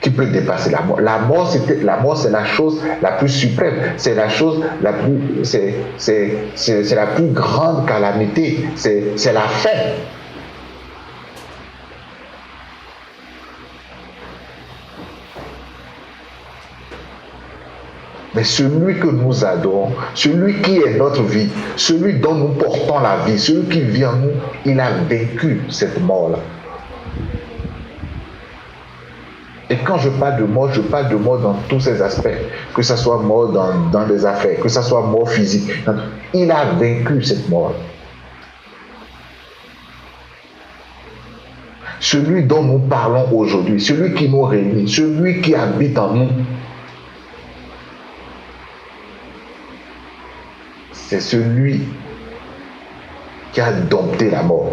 qui peut dépasser la mort? La mort, c'est la chose la plus suprême, c'est la chose la plus, c'est la plus grande calamité, c'est la fin. Mais celui que nous adorons, celui qui est notre vie, celui dont nous portons la vie, celui qui vit en nous, il a vaincu cette mort-là. Et quand je parle de mort dans tous ses aspects, que ce soit mort dans des affaires, que ce soit mort physique. Il a vaincu cette mort. Celui dont nous parlons aujourd'hui, celui qui nous réunit, celui qui habite en nous, c'est celui qui a dompté la mort.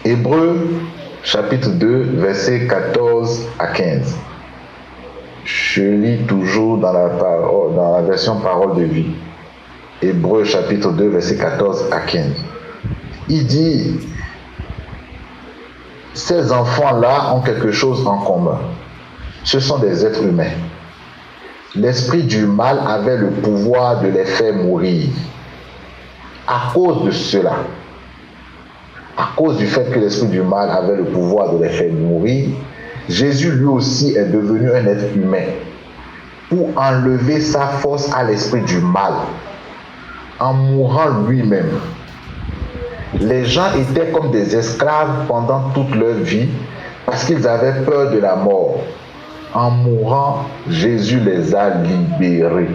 Hébreux chapitre 2, versets 14 à 15. Je lis toujours dans la version Parole de vie. Hébreux chapitre 2, versets 14 à 15. Il dit, ces enfants-là ont quelque chose en commun. Ce sont des êtres humains. L'esprit du mal avait le pouvoir de les faire mourir. À cause de cela, à cause du fait que l'esprit du mal avait le pouvoir de les faire mourir, Jésus lui aussi est devenu un être humain pour enlever sa force à l'esprit du mal en mourant lui-même. Les gens étaient comme des esclaves pendant toute leur vie parce qu'ils avaient peur de la mort. En mourant, Jésus les a libérés.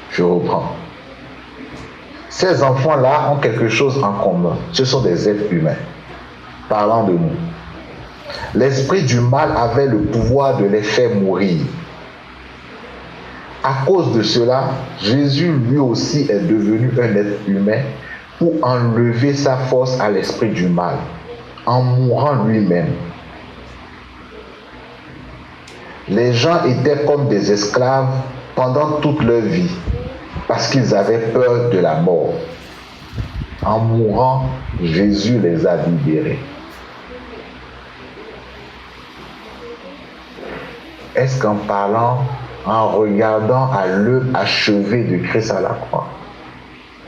Je reprends. Ces enfants-là ont quelque chose en commun. Ce sont des êtres humains. Parlant de nous. L'esprit du mal avait le pouvoir de les faire mourir. À cause de cela, Jésus lui aussi est devenu un être humain pour enlever sa force à l'esprit du mal, en mourant lui-même. Les gens étaient comme des esclaves pendant toute leur vie, parce qu'ils avaient peur de la mort. En mourant, Jésus les a libérés. Est-ce qu'en parlant, en regardant à l'œuvre achevée de Christ à la croix,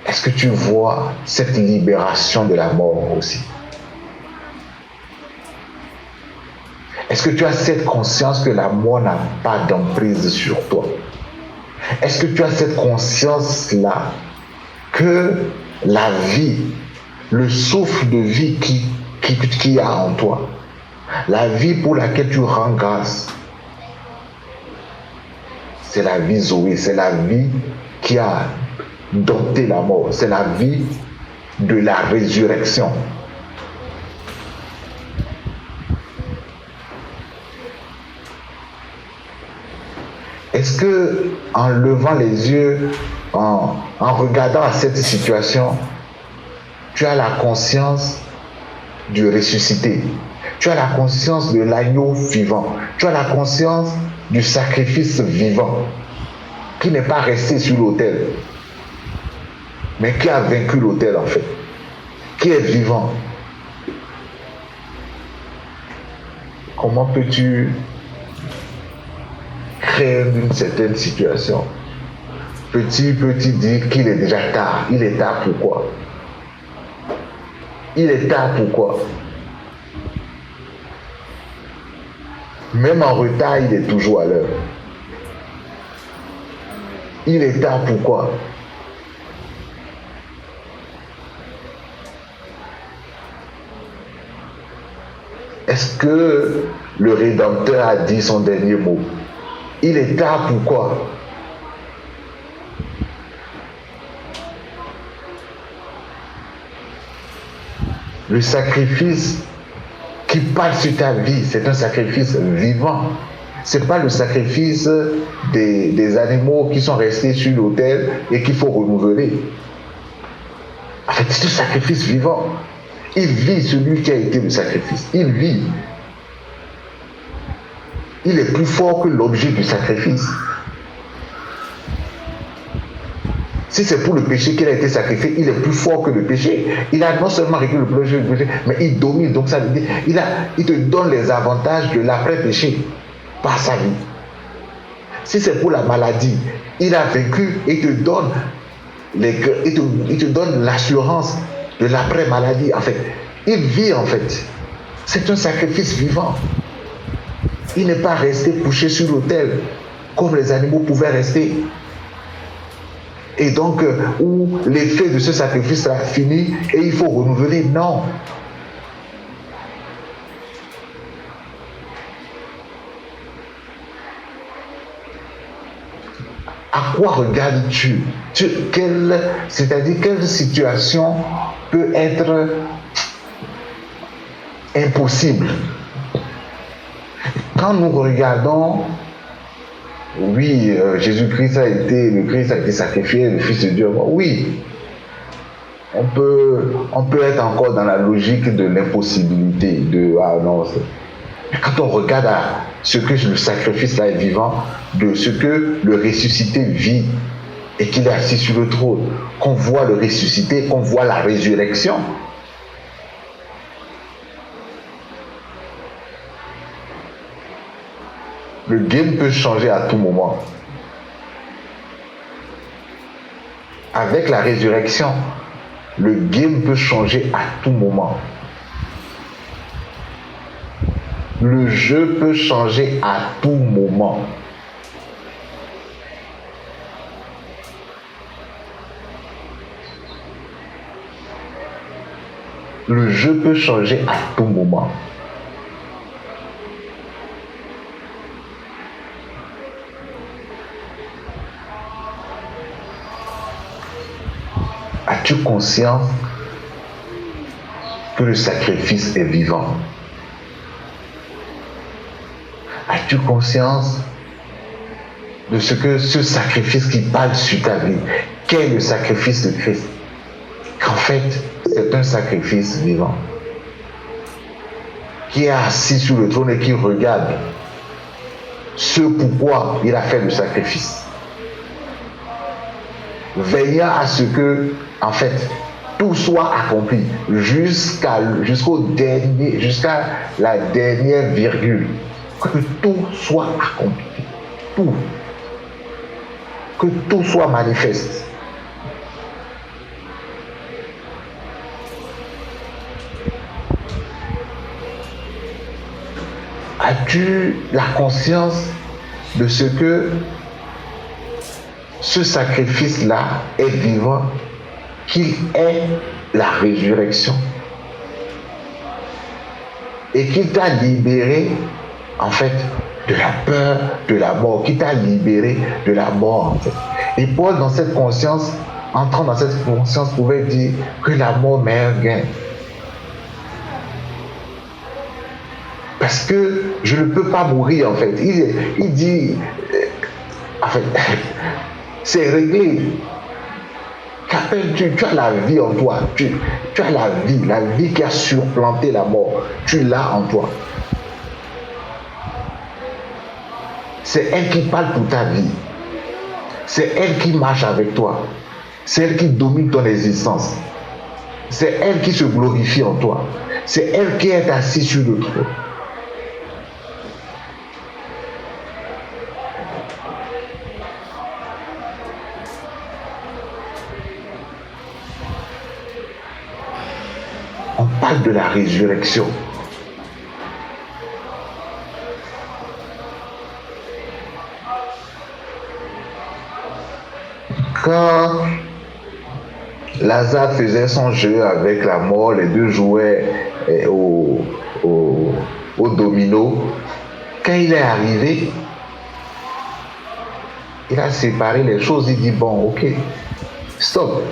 est-ce que tu vois cette libération de la mort aussi? Est-ce que tu as cette conscience que la mort n'a pas d'emprise sur toi? Est-ce que tu as cette conscience-là que la vie, le souffle de vie qui y a en toi, la vie pour laquelle tu rends grâce, c'est la vie Zoé, c'est la vie qui a dompté la mort, c'est la vie de la résurrection. Est-ce que, en levant les yeux, en regardant à cette situation, tu as la conscience du ressuscité, tu as la conscience de l'agneau vivant, tu as la conscience du sacrifice vivant, qui n'est pas resté sur l'autel, mais qui a vaincu l'autel en fait. qui est vivant. Comment peux-tu créer une certaine situation? Peux-tu dire qu'il est déjà tard? Il est tard pourquoi? Il est tard pourquoi? Même en retard, il est toujours à l'heure. Il est tard pourquoi? Est-ce que le Rédempteur a dit son dernier mot? Il est tard pourquoi? Le sacrifice qui parle sur ta vie, c'est un sacrifice vivant. Ce n'est pas le sacrifice des animaux qui sont restés sur l'autel et qu'il faut renouveler. En fait, c'est un sacrifice vivant. Il vit celui qui a été le sacrifice. Il vit. Il est plus fort que l'objet du sacrifice. Si c'est pour le péché qu'il a été sacrifié, il est plus fort que le péché. Il a non seulement réglé le péché, mais il domine. Donc ça veut dire, il te donne les avantages de l'après-péché par sa vie. Si c'est pour la maladie, il a vécu et te donne il te donne l'assurance de l'après-maladie. En fait, il vit en fait. C'est un sacrifice vivant. Il n'est pas resté couché sur l'autel comme les animaux pouvaient rester. Et donc, où l'effet de ce sacrifice a fini et il faut renouveler, non. À quoi regardes-tu? C'est-à-dire, quelle situation peut être impossible? Quand nous regardons, oui, Jésus-Christ le Christ a été sacrifié, le Fils de Dieu, oui, on peut être encore dans la logique de l'impossibilité, mais quand on regarde à ce que le sacrifice là est vivant, de ce que le ressuscité vit et qu'il est assis sur le trône, qu'on voit le ressuscité, qu'on voit la résurrection, le game peut changer à tout moment. Avec la résurrection, le game peut changer à tout moment. Le jeu peut changer à tout moment. Le jeu peut changer à tout moment. As-tu conscience que le sacrifice est vivant? As-tu conscience de ce que ce sacrifice qui parle sur ta vie, qu'est le sacrifice de Christ? Qu'en fait, c'est un sacrifice vivant qui est assis sur le trône et qui regarde ce pourquoi il a fait le sacrifice, veillant à ce que, en fait, tout soit accompli jusqu'à la dernière virgule, que tout soit accompli, que tout soit manifeste. As-tu la conscience de ce que ce sacrifice-là est vivant, qu'il est la résurrection et qu'il t'a libéré en fait de la peur de la mort, qu'il t'a libéré de la mort en fait. Et Paul, dans cette conscience, entrant dans cette conscience, pouvait dire que la mort m'est un gain. Parce que je ne peux pas mourir en fait. Il dit, en fait, c'est réglé. Tu as la vie en toi. Tu as la vie qui a surplanté la mort. Tu l'as en toi. C'est elle qui parle pour ta vie. C'est elle qui marche avec toi. C'est elle qui domine ton existence. C'est elle qui se glorifie en toi. C'est elle qui est assise sur le trône. On parle de la résurrection. Quand Lazare faisait son jeu avec la mort, les deux jouaient au domino. Quand il est arrivé, il a séparé les choses. Il dit, bon, ok, stop.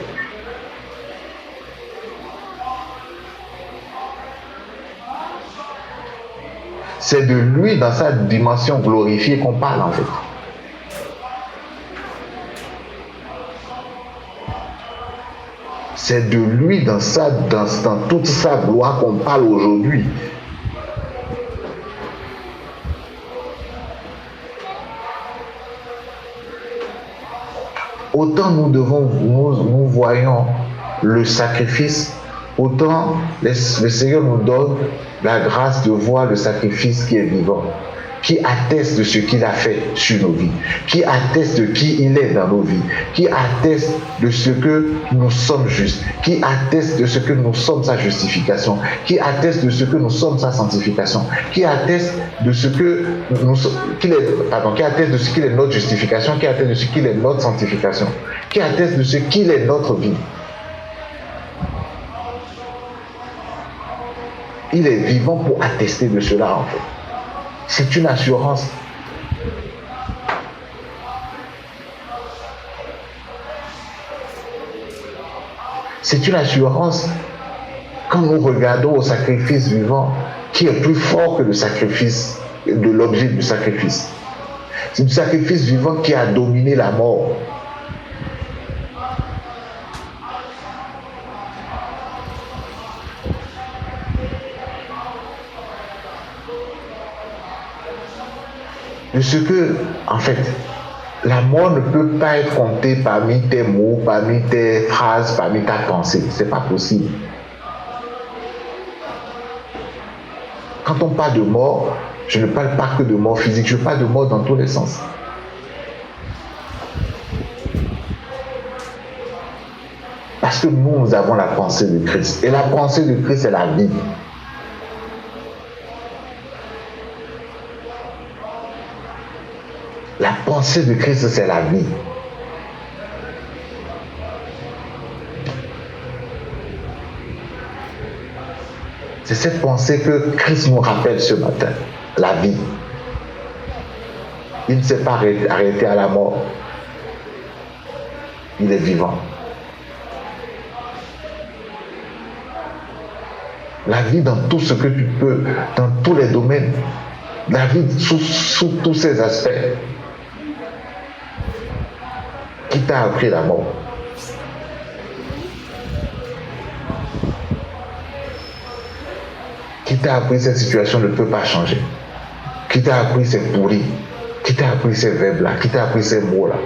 C'est de lui dans sa dimension glorifiée qu'on parle en fait. C'est de lui dans toute sa gloire qu'on parle aujourd'hui. Autant nous voyons le sacrifice, autant le Seigneur nous donne la grâce de voir le sacrifice qui est vivant, qui atteste de ce qu'il a fait sur nos vies, qui atteste de qui il est dans nos vies, qui atteste de ce que nous sommes justes, qui atteste de ce que nous sommes sa justification, qui atteste de ce que nous sommes sa sanctification, qui atteste de ce que qui atteste de ce qu'il est notre justification, qui atteste de ce qu'il est notre sanctification, qui atteste de ce qu'il est notre vie. Il est vivant pour attester de cela en fait. C'est une assurance. C'est une assurance quand nous regardons au sacrifice vivant qui est plus fort que le sacrifice, de l'objet du sacrifice. C'est le sacrifice vivant qui a dominé la mort. De ce que, en fait, la mort ne peut pas être comptée parmi tes mots, parmi tes phrases, parmi ta pensée. C'est pas possible. Quand on parle de mort, je ne parle pas que de mort physique, je parle de mort dans tous les sens. Parce que nous avons la pensée de Christ. Et la pensée de Christ, c'est la vie. La pensée de Christ, c'est la vie. C'est cette pensée que Christ nous rappelle ce matin, la vie. Il ne s'est pas arrêté à la mort. Il est vivant. La vie dans tout ce que tu peux, dans tous les domaines. La vie sous tous ses aspects. Qui t'a appris la mort? Qui t'a appris cette situation ne peut pas changer? Qui t'a appris c'est pourri? Qui t'a appris ces verbes-là? Qui t'a appris ces mots-là?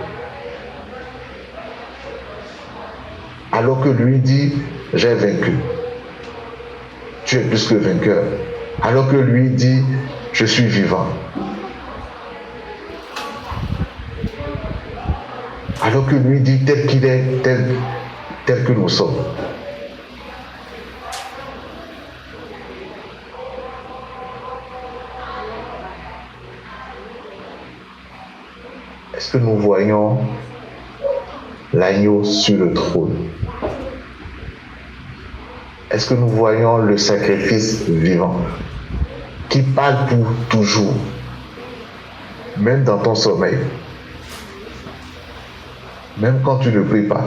Alors que lui dit, j'ai vaincu. Tu es plus que vainqueur. Alors que lui dit, je suis vivant. Alors que lui dit tel qu'il est, tel que nous sommes. Est-ce que nous voyons l'agneau sur le trône? Est-ce que nous voyons le sacrifice vivant qui parle pour toujours, même dans ton sommeil? Même quand tu ne pries pas.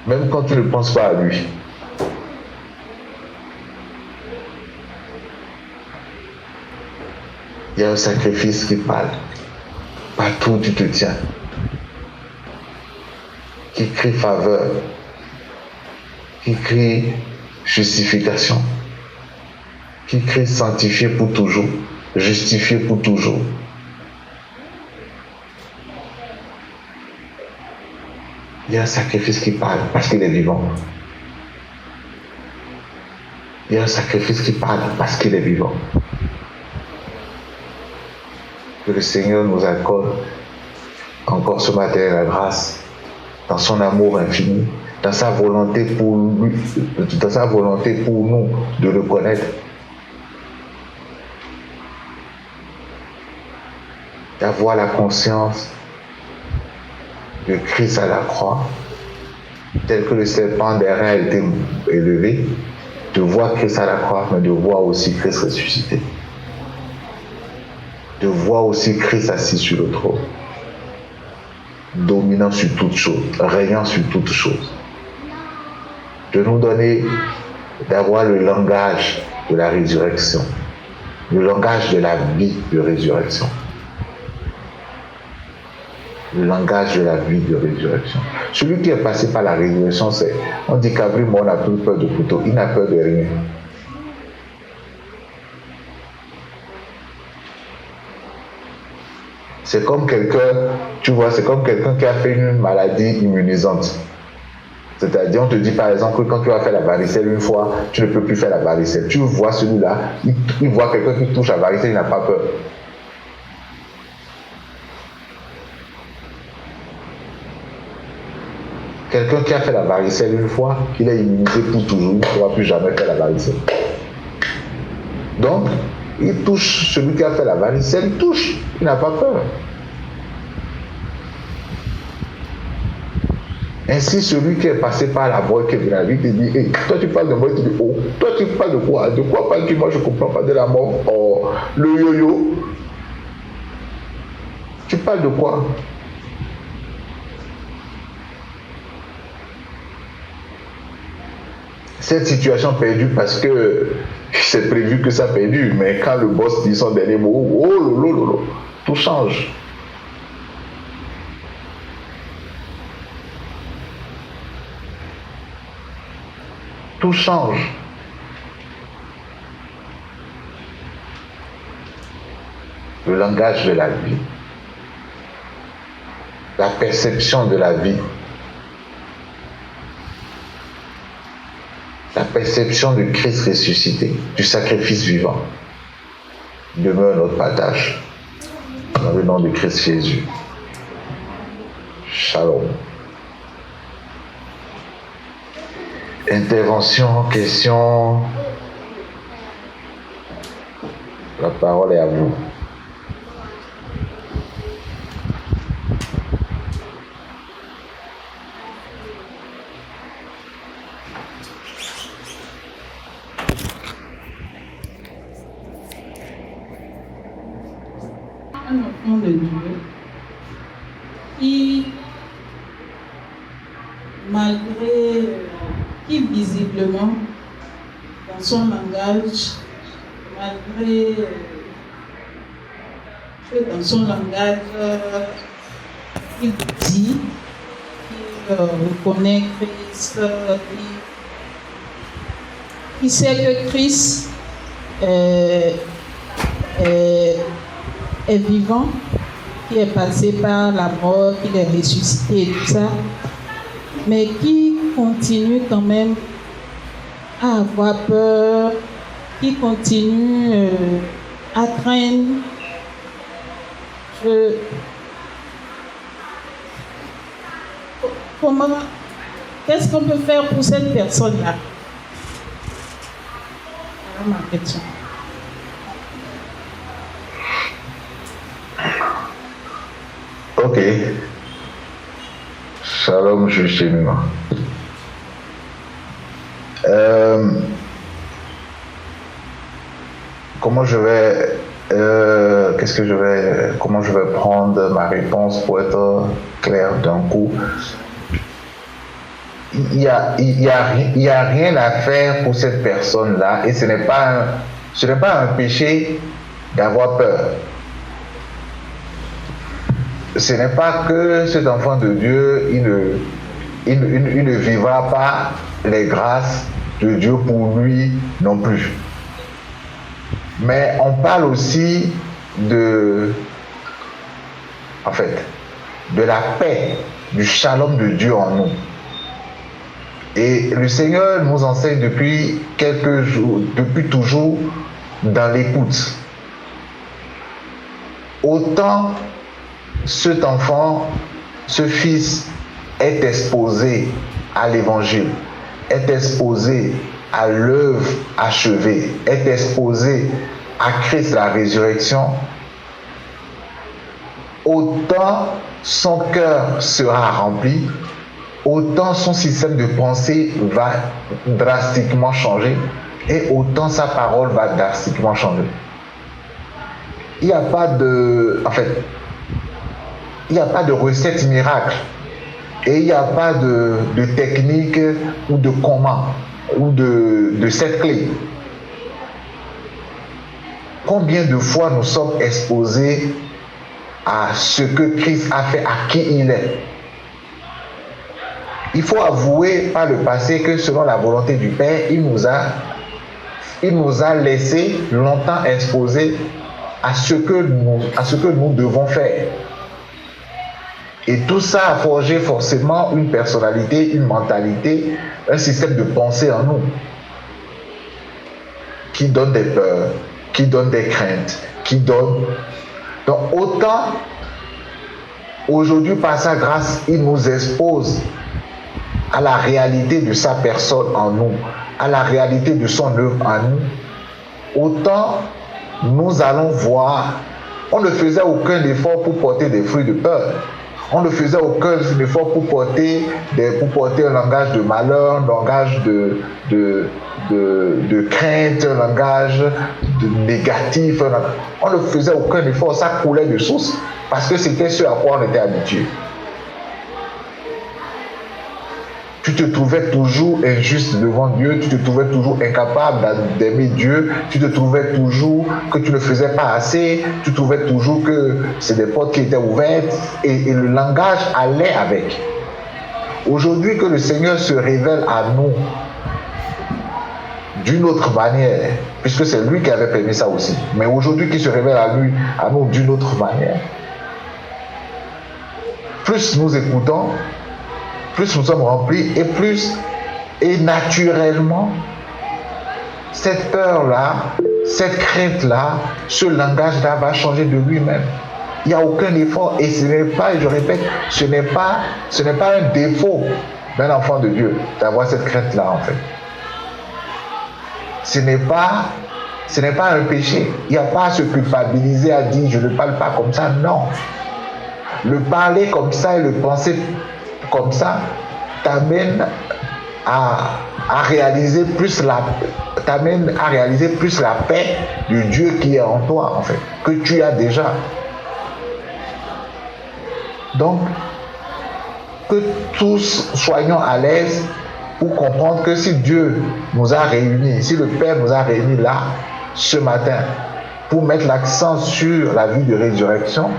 Même quand tu ne penses pas à lui. Il y a un sacrifice qui parle. Partout où tu te tiens. Qui crie faveur. Qui crie justification. Qui crie sanctifié pour toujours. Justifié pour toujours. Il y a un sacrifice qui parle parce qu'il est vivant. Il y a un sacrifice qui parle parce qu'il est vivant. Que le Seigneur nous accorde encore ce matin la grâce, dans son amour infini, dans sa volonté pour lui, dans sa volonté pour nous de le connaître. D'avoir la conscience de Christ à la croix, tel que le serpent d'airain a été élevé, de voir Christ à la croix, mais de voir aussi Christ ressuscité. De voir aussi Christ assis sur le trône, dominant sur toutes choses, régnant sur toutes choses. De nous donner, d'avoir le langage de la résurrection, le langage de la vie de résurrection. Le langage de la vie de résurrection. Celui qui est passé par la résurrection, c'est, on dit qu'Abril, on n'a plus peur de couteau, il n'a peur de rien. C'est comme quelqu'un, tu vois, c'est comme quelqu'un qui a fait une maladie immunisante. C'est-à-dire, on te dit par exemple que quand tu vas faire la varicelle une fois, tu ne peux plus faire la varicelle. Tu vois celui-là, il voit quelqu'un qui touche la varicelle, il n'a pas peur. Quelqu'un qui a fait la varicelle une fois, il est immunisé pour toujours, il ne pourra plus jamais faire la varicelle. Donc, il touche, celui qui a fait la varicelle, il touche, il n'a pas peur. Ainsi, celui qui est passé par la mort, qui est venu à la vie, te dit, hey, toi tu parles de mort, tu dis, oh, toi tu parles de quoi? De quoi parles-tu? Moi je ne comprends pas de la mort. Oh, le yo-yo. Tu parles de quoi? Cette situation perdue parce que c'est prévu que ça perdure, mais quand le boss dit son dernier mot, oh lolo, tout change. Tout change. Le langage de la vie, la perception de la vie, la perception du Christ ressuscité, du sacrifice vivant, demeure notre partage. Dans le nom de Christ Jésus. Shalom. Intervention, question. La parole est à vous. Un enfant de Dieu qui, qui visiblement, dans son langage, malgré que dans son langage, il dit qu'il reconnaît Christ, il sait que Christ est vivant, qui est passé par la mort, qui est ressuscité et tout ça, mais qui continue quand même à avoir peur, qui continue à craindre. Qu'est-ce qu'on peut faire pour cette personne-là? Voilà ma question. Ok. Shalom, justement. Comment je vais prendre ma réponse pour être clair d'un coup? Il y a rien à faire pour cette personne-là, et ce n'est pas un péché d'avoir peur. Ce n'est pas que cet enfant de Dieu, il ne vivra pas les grâces de Dieu pour lui non plus. Mais on parle aussi de de la paix, du shalom de Dieu en nous. Et le Seigneur nous enseigne depuis quelques jours, depuis toujours, dans l'écoute. Autant cet enfant, ce fils est exposé à l'évangile, est exposé à l'œuvre achevée, est exposé à Christ la résurrection, autant son cœur sera rempli, autant son système de pensée va drastiquement changer et autant sa parole va drastiquement changer. Il n'y a pas de... En fait, il n'y a pas de recette miracle et il n'y a pas de technique ou de comment ou de cette clé. Combien de fois nous sommes exposés à ce que Christ a fait, à qui il est? Il faut avouer par le passé que selon la volonté du Père, il nous a laissé longtemps exposés à ce que nous devons faire. Et tout ça a forgé forcément une personnalité, une mentalité, un système de pensée en nous qui donne des peurs, qui donne des craintes, qui donne... Donc autant aujourd'hui par sa grâce, il nous expose à la réalité de sa personne en nous, à la réalité de son œuvre en nous, autant nous allons voir, on ne faisait aucun effort pour porter des fruits de peur. On ne faisait aucun effort pour porter un langage de malheur, un langage de crainte, un langage négatif. On ne faisait aucun effort, ça coulait de source parce que c'était ce à quoi on était habitué. Tu te trouvais toujours injuste devant Dieu, tu te trouvais toujours incapable d'aimer Dieu, tu te trouvais toujours que tu ne faisais pas assez, tu trouvais toujours que c'est des portes qui étaient ouvertes et le langage allait avec. Aujourd'hui que le Seigneur se révèle à nous d'une autre manière, puisque c'est lui qui avait permis ça aussi, mais aujourd'hui qu'il se révèle à nous d'une autre manière, plus nous écoutons, plus nous sommes remplis et naturellement cette peur-là, cette crainte-là, ce langage-là va changer de lui-même. Il n'y a aucun effort et ce n'est pas, je répète, ce n'est pas un défaut d'un enfant de Dieu d'avoir cette crainte-là en fait. Ce n'est pas un péché. Il n'y a pas à se culpabiliser, à dire je ne parle pas comme ça, non. Le parler comme ça et le penser comme ça t'amène à réaliser plus la paix du Dieu qui est en toi en fait, que tu as déjà. Donc que tous soyons à l'aise pour comprendre que si Dieu nous a réunis, si le Père nous a réunis là ce matin pour mettre l'accent sur la vie de résurrection,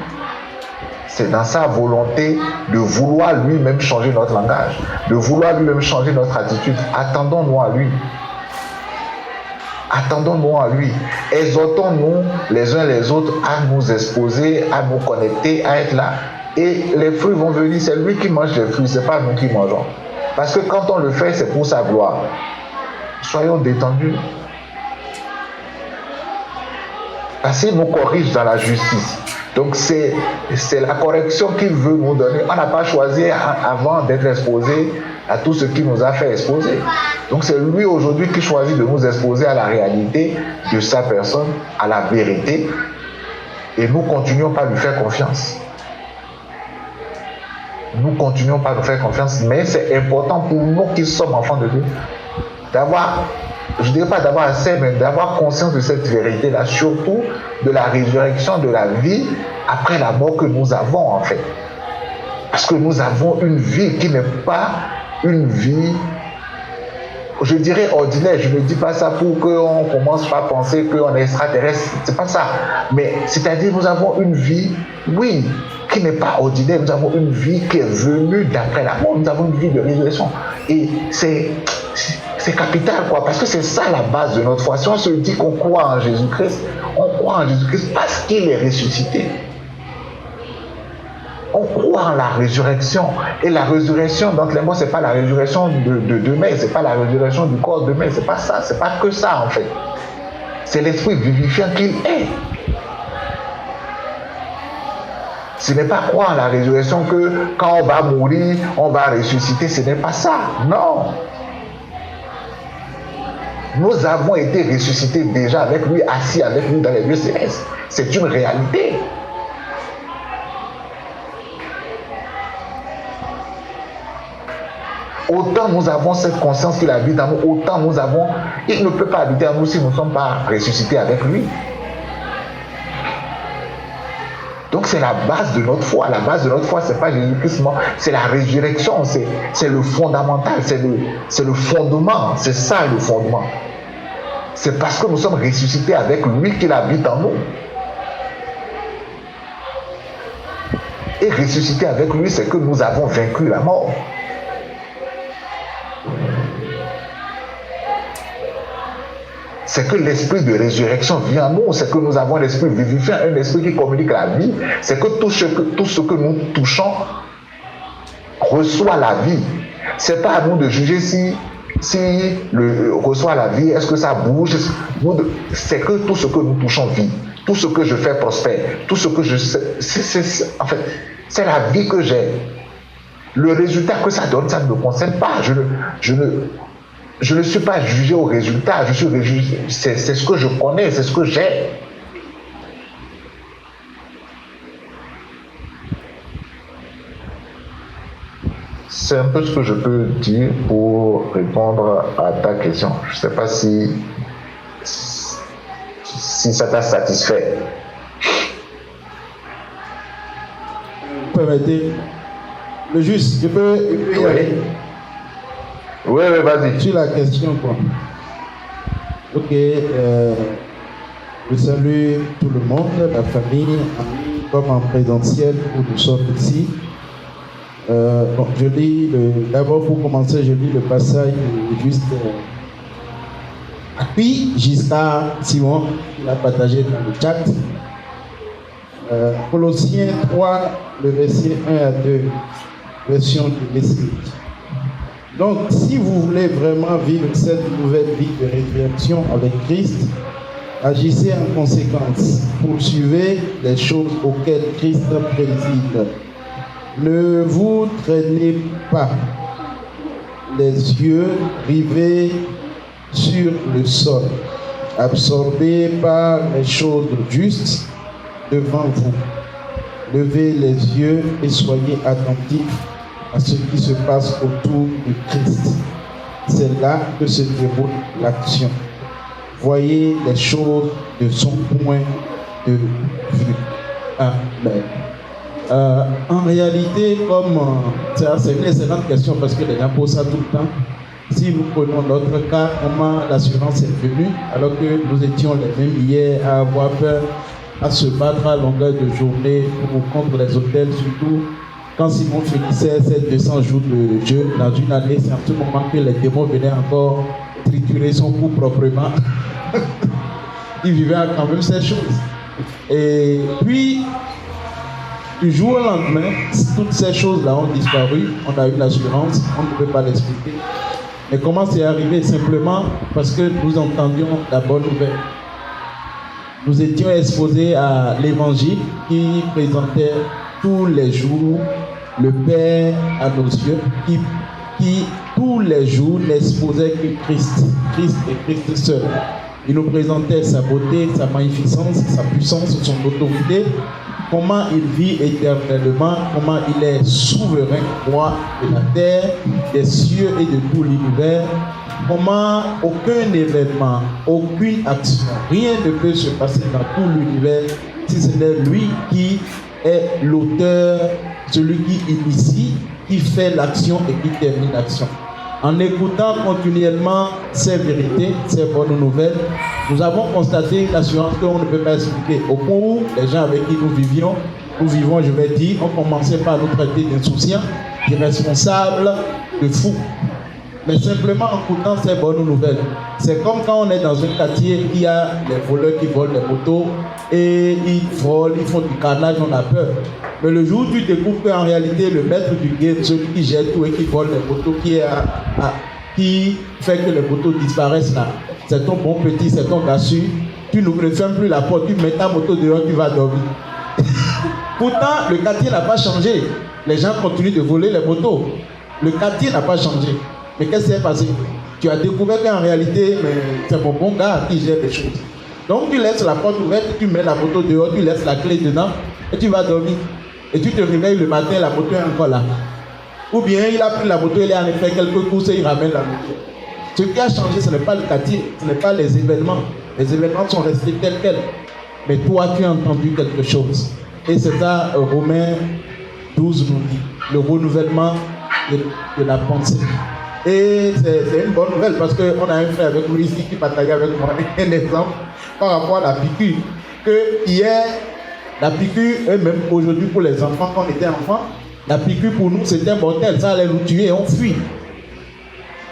c'est dans sa volonté de vouloir lui-même changer notre langage, de vouloir lui-même changer notre attitude. Attendons-nous à lui. Attendons-nous à lui. Exhortons-nous les uns les autres à nous exposer, à nous connecter, à être là. Et les fruits vont venir. C'est lui qui mange les fruits, c'est pas nous qui mangeons. Parce que quand on le fait, c'est pour sa gloire. Soyons détendus. Parce qu'il nous corrige dans la justice. Donc c'est la correction qu'il veut nous donner. On n'a pas choisi avant d'être exposé à tout ce qu'il nous a fait exposer. Donc c'est lui aujourd'hui qui choisit de nous exposer à la réalité de sa personne, à la vérité. Et nous continuons par lui faire confiance. Nous continuons par lui faire confiance. Mais c'est important pour nous qui sommes enfants de Dieu d'avoir, je ne dirais pas d'avoir assez, mais d'avoir conscience de cette vérité-là, surtout de la résurrection, de la vie après la mort que nous avons en fait. Parce que nous avons une vie qui n'est pas une vie, je dirais ordinaire. Je ne dis pas ça pour qu'on commence par penser qu'on est extraterrestre, c'est pas ça. Mais c'est-à-dire nous avons une vie, oui, qui n'est pas ordinaire. Nous avons une vie qui est venue d'après la mort. Nous avons une vie de résurrection. Et c'est capital quoi, parce que c'est ça la base de notre foi. Si on se dit qu'on croit en Jésus-Christ, on croit en Jésus-Christ parce qu'il est ressuscité. On croit croire en la résurrection. Et la résurrection, donc les mots, ce n'est pas la résurrection de demain, ce n'est pas la résurrection du corps demain, ce n'est pas ça, ce n'est pas que ça en fait. C'est l'esprit vivifiant qu'il est. Ce n'est pas croire en la résurrection que quand on va mourir, on va ressusciter, ce n'est pas ça, non. Nous avons été ressuscités déjà avec lui, assis avec lui dans les lieux célestes. C'est une réalité. Autant nous avons cette conscience qu'il habite en nous, autant nous avons... Il ne peut pas habiter en nous si nous ne sommes pas ressuscités avec lui. Donc c'est la base de notre foi. La base de notre foi, ce n'est pas Jésus-Christ, c'est la résurrection, c'est le fondamental, c'est le fondement, c'est ça le fondement. C'est parce que nous sommes ressuscités avec lui qu'il habite en nous. Et ressusciter avec lui, c'est que nous avons vaincu la mort. C'est que l'esprit de résurrection vient en nous, c'est que nous avons un esprit vivifiant, un esprit qui communique la vie, c'est que tout ce que nous touchons reçoit la vie. Ce n'est pas à nous de juger si reçoit la vie, est-ce que ça bouge, c'est que tout ce que nous touchons vit, tout ce que je fais prospère, tout ce que je sais, en fait, c'est la vie que j'ai. Le résultat que ça donne, ça ne me concerne pas. Je ne suis pas jugé au résultat, je suis jugé, c'est ce que je connais, c'est ce que j'ai. C'est un peu ce que je peux dire pour répondre à ta question. Je ne sais pas si ça t'a satisfait. Permettez. Le juste, je peux y aller. Oui, vas-y. Sur la question, quoi. Ok, je salue tout le monde, la famille, amis, comme en présentiel où nous sommes ici. Bon, je lis d'abord pour commencer, je lis le passage juste puis Giscard Simon, qui l'a partagé dans le chat. Colossiens 3, le verset 1 à 2, version de l'Esprit. Donc, si vous voulez vraiment vivre cette nouvelle vie de résurrection avec Christ, agissez en conséquence. Poursuivez les choses auxquelles Christ préside. Ne vous traînez pas les yeux rivés sur le sol, absorbés par les choses justes devant vous. Levez les yeux et soyez attentifs à ce qui se passe autour de Christ. C'est là que se déroule l'action. Voyez les choses de son point de vue. Amen. En réalité, comme c'est une excellente question parce que les gens posent ça tout le temps. Si nous prenons notre cas, comment l'assurance est venue, alors que nous étions les mêmes hier à avoir peur, à se battre à longueur de journée contre les hôtels, surtout quand Simon finissait ses 200 jours de jeûne dans une année, c'est en ce moment que les démons venaient encore triturer son cou proprement. Il vivait quand même ces choses. Et puis, du jour au lendemain, toutes ces choses-là ont disparu. On a eu l'assurance, on ne peut pas l'expliquer. Mais comment c'est arrivé? Simplement parce que nous entendions la bonne nouvelle. Nous étions exposés à l'évangile qui présentait tous les jours le Père à nos yeux, qui tous les jours n'exposait que Christ et Christ seul. Il nous présentait sa beauté, sa magnificence, sa puissance, son autorité, comment il vit éternellement, comment il est souverain, roi de la terre, des cieux et de tout l'univers, comment aucun événement, aucune action, rien ne peut se passer dans tout l'univers si ce n'est lui qui est l'auteur, celui qui initie, qui fait l'action et qui termine l'action. En écoutant continuellement ces vérités, ces bonnes nouvelles, nous avons constaté l'assurance qu'on ne peut pas expliquer. Au point où les gens avec qui nous vivons, je vais dire, on commençait par nous traiter d'insouciants, d'irresponsables, de fous. mais simplement en écoutant ces bonnes nouvelles. C'est comme quand on est dans un quartier, il y a les voleurs qui volent les motos et ils volent, ils font du carnage, on a peur. Mais le jour où tu découvres qu'en réalité, le maître du game, celui qui jette tout et qui vole les motos, qui fait que les motos disparaissent là, c'est ton bon petit, c'est ton gars sûr, tu ne fermes plus la porte, tu mets ta moto dehors, tu vas dormir. Pourtant, le quartier n'a pas changé. Les gens continuent de voler les motos. Le quartier n'a pas changé. Mais qu'est-ce qui s'est passé? Tu as découvert qu'en réalité, c'est mon bon gars qui gère les choses. Donc tu laisses la porte ouverte, tu mets la moto dehors, tu laisses la clé dedans et tu vas dormir. Et tu te réveilles le matin, la moto est encore là. Ou bien il a pris la moto, il a fait quelques courses et il ramène la moto. Ce qui a changé, ce n'est pas le quartier, ce n'est pas les événements. Les événements sont restés tels quels. Mais toi, tu as entendu quelque chose. Et c'est ça, Romains 12 nous dit, le renouvellement de la pensée. Et c'est une bonne nouvelle parce qu'on a un frère avec lui ici qui partageait avec moi un exemple par rapport à la piqûre. Que hier, la piqûre, et même aujourd'hui pour les enfants, quand on était enfants, la piqûre pour nous c'était mortel, ça allait nous tuer et on fuit.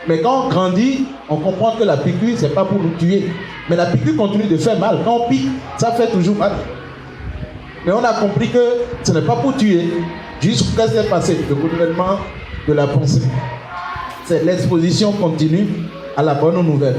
Mais quand on grandit, on comprend que la piqûre, c'est pas pour nous tuer. Mais la piqûre continue de faire mal. Quand on pique, ça fait toujours mal. Mais on a compris que ce n'est pas pour tuer. Juste ce qui s'est passé, le renouvellement de la pensée. C'est l'exposition continue à la bonne nouvelle.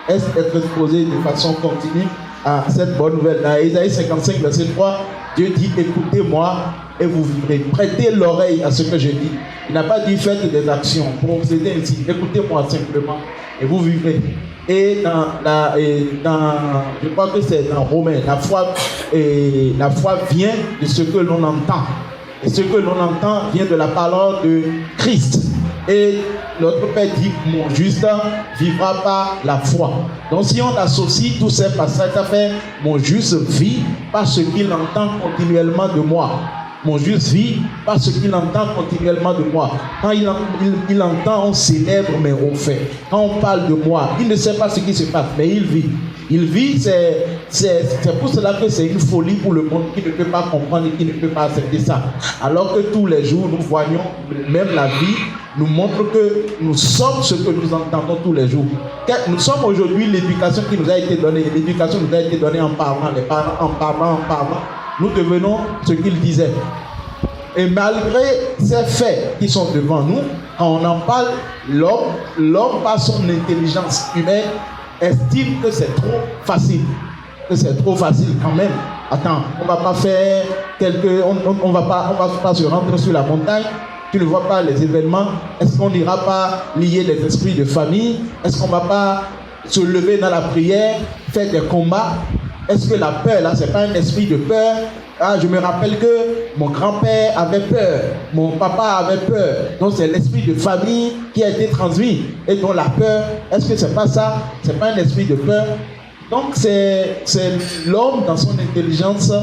Être exposé de façon continue à cette bonne nouvelle. Dans Isaïe 55, verset 3, Dieu dit, écoutez-moi et vous vivrez. Prêtez l'oreille à ce que je dis. Il n'a pas dit faites des actions. Procédez ainsi. Écoutez-moi simplement et vous vivrez. Et je crois que c'est dans Romains, la foi vient de ce que l'on entend. Et ce que l'on entend vient de la parole de Christ. Et notre Père dit, mon juste vivra par la foi. Donc si on associe tous ces passages, ça fait mon juste vit par ce qu'il entend continuellement de moi. Mon juste vit par ce qu'il entend continuellement de moi. Quand il entend, on célèbre, mais on fait. Quand on parle de moi, il ne sait pas ce qui se passe, mais il vit. Il vit, c'est pour cela que c'est une folie pour le monde qui ne peut pas comprendre et qui ne peut pas accepter ça. Alors que tous les jours, nous voyons, même la vie nous montre que nous sommes ce que nous entendons tous les jours. Nous sommes aujourd'hui l'éducation qui nous a été donnée. L'éducation nous a été donnée en parlant, les parents en parlant. Nous devenons ce qu'ils disaient. Et malgré ces faits qui sont devant nous, quand on en parle, l'homme par son intelligence humaine estime que c'est trop facile. Que c'est trop facile quand même. Attends, on va pas faire on va pas se rendre sur la montagne. Tu ne vois pas les événements. Est-ce qu'on n'ira pas lier les esprits de famille? Est-ce qu'on ne va pas se lever dans la prière, faire des combats? Est-ce que la peur, là, ce n'est pas un esprit de peur? Ah, je me rappelle que mon grand-père avait peur, mon papa avait peur. Donc c'est l'esprit de famille qui a été transmis. Et donc la peur, est-ce que ce n'est pas ça? Ce n'est pas un esprit de peur. Donc c'est l'homme dans son intelligence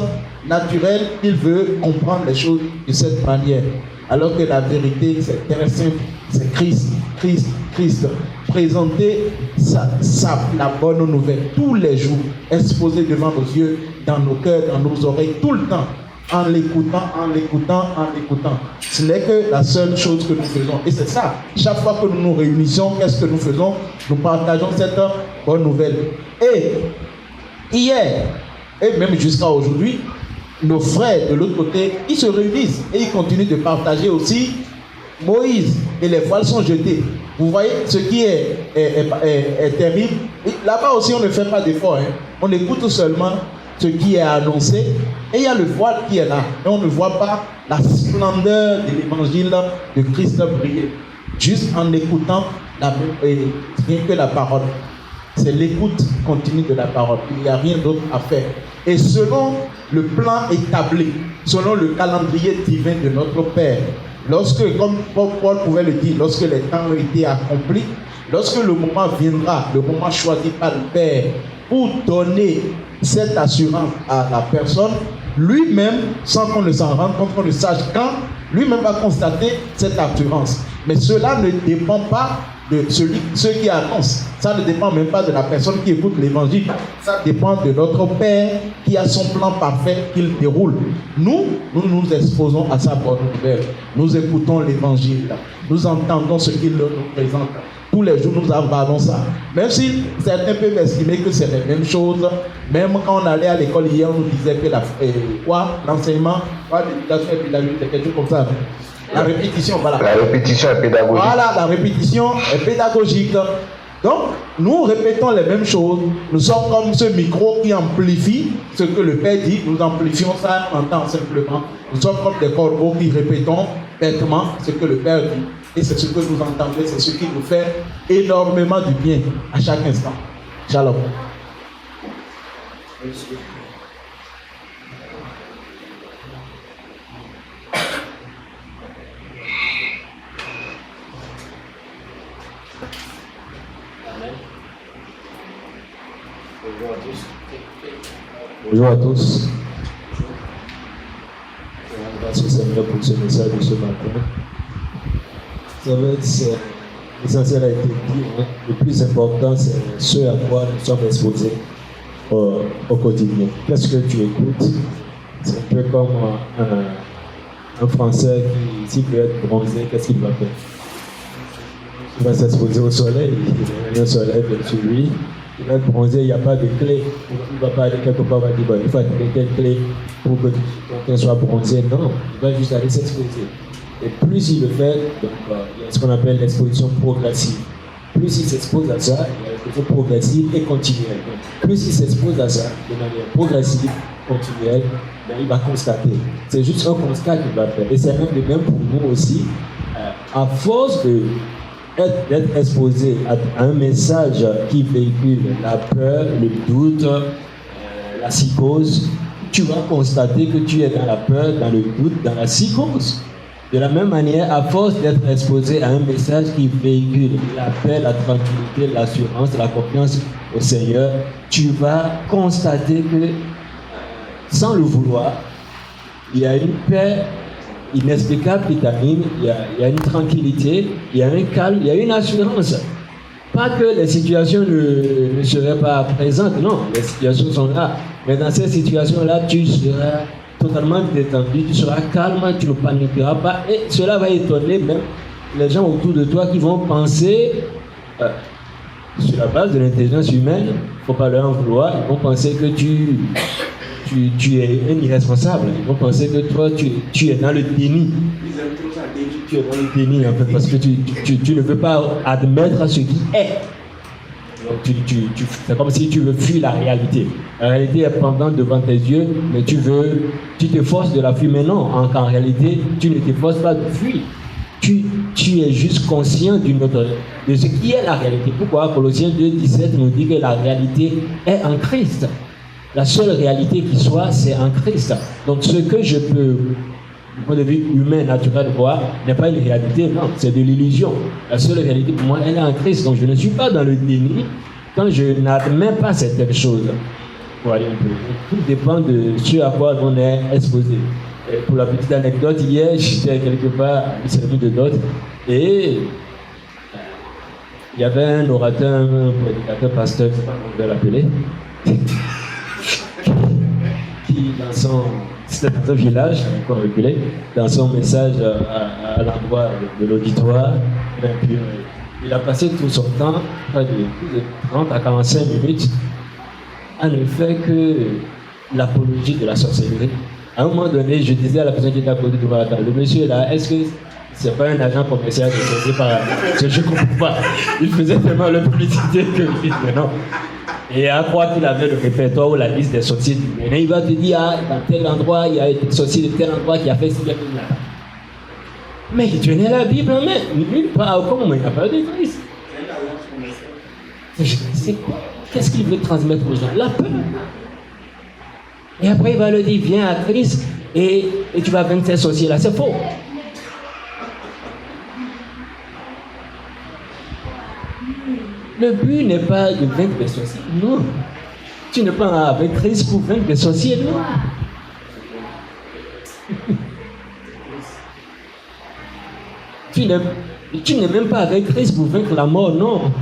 naturelle, il veut comprendre les choses de cette manière. Alors que la vérité, c'est très simple, c'est Christ. Présenter la bonne nouvelle tous les jours, exposée devant nos yeux, dans nos cœurs, dans nos oreilles, tout le temps, en l'écoutant. Ce n'est que la seule chose que nous faisons. Et c'est ça, chaque fois que nous nous réunissons, qu'est-ce que nous faisons? Nous partageons cette bonne nouvelle. Et hier, et même jusqu'à aujourd'hui, nos frères de l'autre côté, ils se réunissent et ils continuent de partager aussi Moïse et les voiles sont jetés. Vous voyez ce qui est terrible. Là-bas aussi, on ne fait pas d'effort. Hein. On écoute seulement ce qui est annoncé. Et il y a le voile qui est là. Et on ne voit pas la splendeur de l'évangile de Christ briller. Juste en écoutant rien que la parole. C'est l'écoute continue de la parole. Il n'y a rien d'autre à faire. Et selon le plan établi, selon le calendrier divin de notre Père, lorsque, comme Paul pouvait le dire, lorsque les temps ont été accomplis, lorsque le moment viendra, le moment choisi par le Père pour donner cette assurance à la personne, lui-même, sans qu'on ne s'en rende compte, qu'on ne sache quand, lui-même va constater cette assurance. Mais cela ne dépend pas de ceux qui annoncent. Ça ne dépend même pas de la personne qui écoute l'évangile. Ça dépend de notre Père qui a son plan parfait qu'il déroule. Nous nous exposons à sa bonne nouvelle. Nous écoutons l'évangile. Nous entendons ce qu'il nous présente. Tous les jours, nous avons ça. Même si certains peuvent estimer que c'est la même chose, même quand on allait à l'école hier, on nous disait que l'enseignement, l'éducation est pédagogique, quelque chose comme ça. La répétition, voilà. La répétition est pédagogique. Voilà, la répétition est pédagogique. Donc, nous répétons les mêmes choses. Nous sommes comme ce micro qui amplifie ce que le Père dit. Nous amplifions ça, on entend simplement. Nous sommes comme des corbeaux qui répétons bêtement ce que le Père dit. Et c'est ce que nous entendons, c'est ce qui nous fait énormément du bien à chaque instant. Shalom. Bonjour à tous. Merci au Seigneur pour ce message de ce matin. Vous savez, l'essentiel a été dit. Le plus important, c'est ce à quoi nous sommes exposés au quotidien. Qu'est-ce que tu écoutes? C'est un peu comme un Français qui, s'il veut être bronzé, qu'est-ce qu'il va faire? Il va s'exposer au soleil, il y a un soleil sur lui. Il va être bronzé, il n'y a pas de clé. Il ne va pas aller quelque part, il va dire, bon, il faut activer telle clé pour que quelqu'un soit bronzé. Non, il va juste aller s'exposer. Et plus il le fait, donc, il y a ce qu'on appelle l'exposition progressive. Plus il s'expose à ça, il y a l'exposition progressive et continuelle. Donc, plus il s'expose à ça de manière progressive, continuelle, ben, il va constater. C'est juste un constat qu'il va faire. Et c'est même de même pour nous aussi. À force d'être exposé à un message qui véhicule la peur, le doute, la psychose, tu vas constater que tu es dans la peur, dans le doute, dans la psychose. De la même manière, à force d'être exposé à un message qui véhicule la paix, la tranquillité, l'assurance, la confiance au Seigneur, tu vas constater que, sans le vouloir, il y a une paix inexplicable qui t'anime, il y a une tranquillité, il y a un calme, il y a une assurance. Pas que les situations ne seraient pas présentes, non, les situations sont là. Mais dans ces situations-là, tu seras totalement détendu, tu seras calme, tu ne paniqueras pas. Et cela va étonner même les gens autour de toi qui vont penser, sur la base de l'intelligence humaine, il ne faut pas leur en vouloir, ils vont penser que tu es un irresponsable. Ils vont penser que toi, tu es dans le déni. Tu es dans le déni, en fait, parce que tu ne veux pas admettre ce qui est. Donc, c'est comme si tu veux fuir la réalité. La réalité est pendante devant tes yeux, mais tu t'efforces de la fuir. Mais non, en réalité, tu ne t'efforces pas de fuir. Tu es juste conscient de ce qui est la réalité. Pourquoi Colossiens 2,17 nous dit que la réalité est en Christ. La seule réalité qui soit, c'est en Christ. Donc ce que je peux, du point de vue humain, naturel, voir, n'est pas une réalité, non, c'est de l'illusion. La seule réalité pour moi, elle est en Christ. Donc je ne suis pas dans le déni quand je n'admets pas certaines choses. Voilà un peu. Tout dépend de ce à quoi on est exposé. Et pour la petite anecdote, hier, j'étais quelque part à une cérémonie de dot et il y avait un orateur, un prédicateur, pasteur, je ne sais pas comment on va l'appeler, qui, c'était dans un village, encore reculé, dans son message à l'endroit de l'auditoire, il a passé tout son temps, près de 30 à 45 minutes, à ne faire que l'apologie de la sorcellerie. À un moment donné, je disais à la personne qui était à côté de moi, le monsieur là, est-ce que c'est pas un agent commercial de par... Je ne comprends pas. Il faisait tellement la publicité que mais non. Et à croire qu'il avait le répertoire ou la liste des sorciers du Bénin, il va te dire, dans tel endroit, il y a été sorcier de tel endroit qui a fait ci, là. Mais il tenait la Bible en main. Nulle part, comment il n'a pas de Christ. C'est quoi? Qu'est-ce qu'il veut transmettre aux gens? La peur. Et après, il va leur dire, viens à Christ et tu vas vaincre ces sorciers-là. C'est faux. Le but n'est pas de vaincre les sorciers, non. Tu n'es pas avec Christ pour vaincre les sorciers, non. Tu n'es même pas avec Christ pour vaincre la mort, non.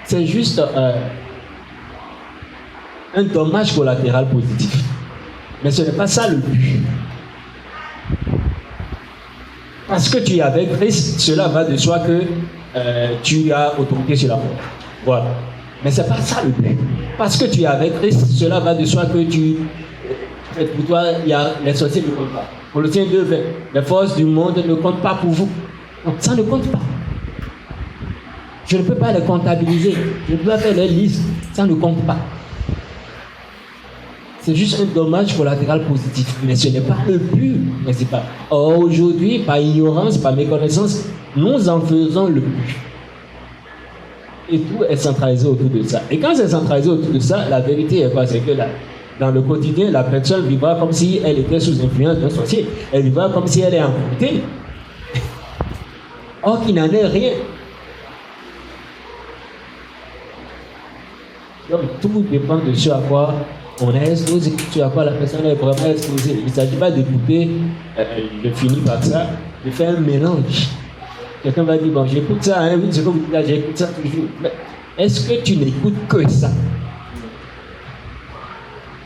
C'est juste un dommage collatéral positif. Mais ce n'est pas ça le but. parce que tu es avec Christ, cela va de soi que tu as autorité sur la mort. Voilà. Mais c'est pas ça le but. Parce que tu es avec Christ, cela va de soi que pour toi, les sorciers ne comptent pas. Colossiens 2, 20. Les forces du monde ne comptent pas pour vous. Non, ça ne compte pas. Je ne peux pas les comptabiliser. Je ne peux pas faire les listes. Ça ne compte pas. C'est juste un dommage collatéral positif. Mais ce n'est pas le but principal. Or, aujourd'hui, par ignorance, par méconnaissance, nous en faisons le but. Et tout est centralisé autour de ça. Et quand c'est centralisé autour de ça, la vérité est quoi? C'est que dans le quotidien, la personne vivra comme si elle était sous influence d'un sorcier. Elle vivra comme si elle est en communauté. Or, qu'il n'en est rien. Donc, tout dépend de ce à quoi on est exposé, ce à quoi la personne est vraiment exposée. Il ne s'agit pas d'écouter, je finis par ça, de faire un mélange. Quelqu'un va dire, bon, j'écoute ça, hein, oui, c'est comme là, j'écoute ça toujours. Mais est-ce que tu n'écoutes que ça?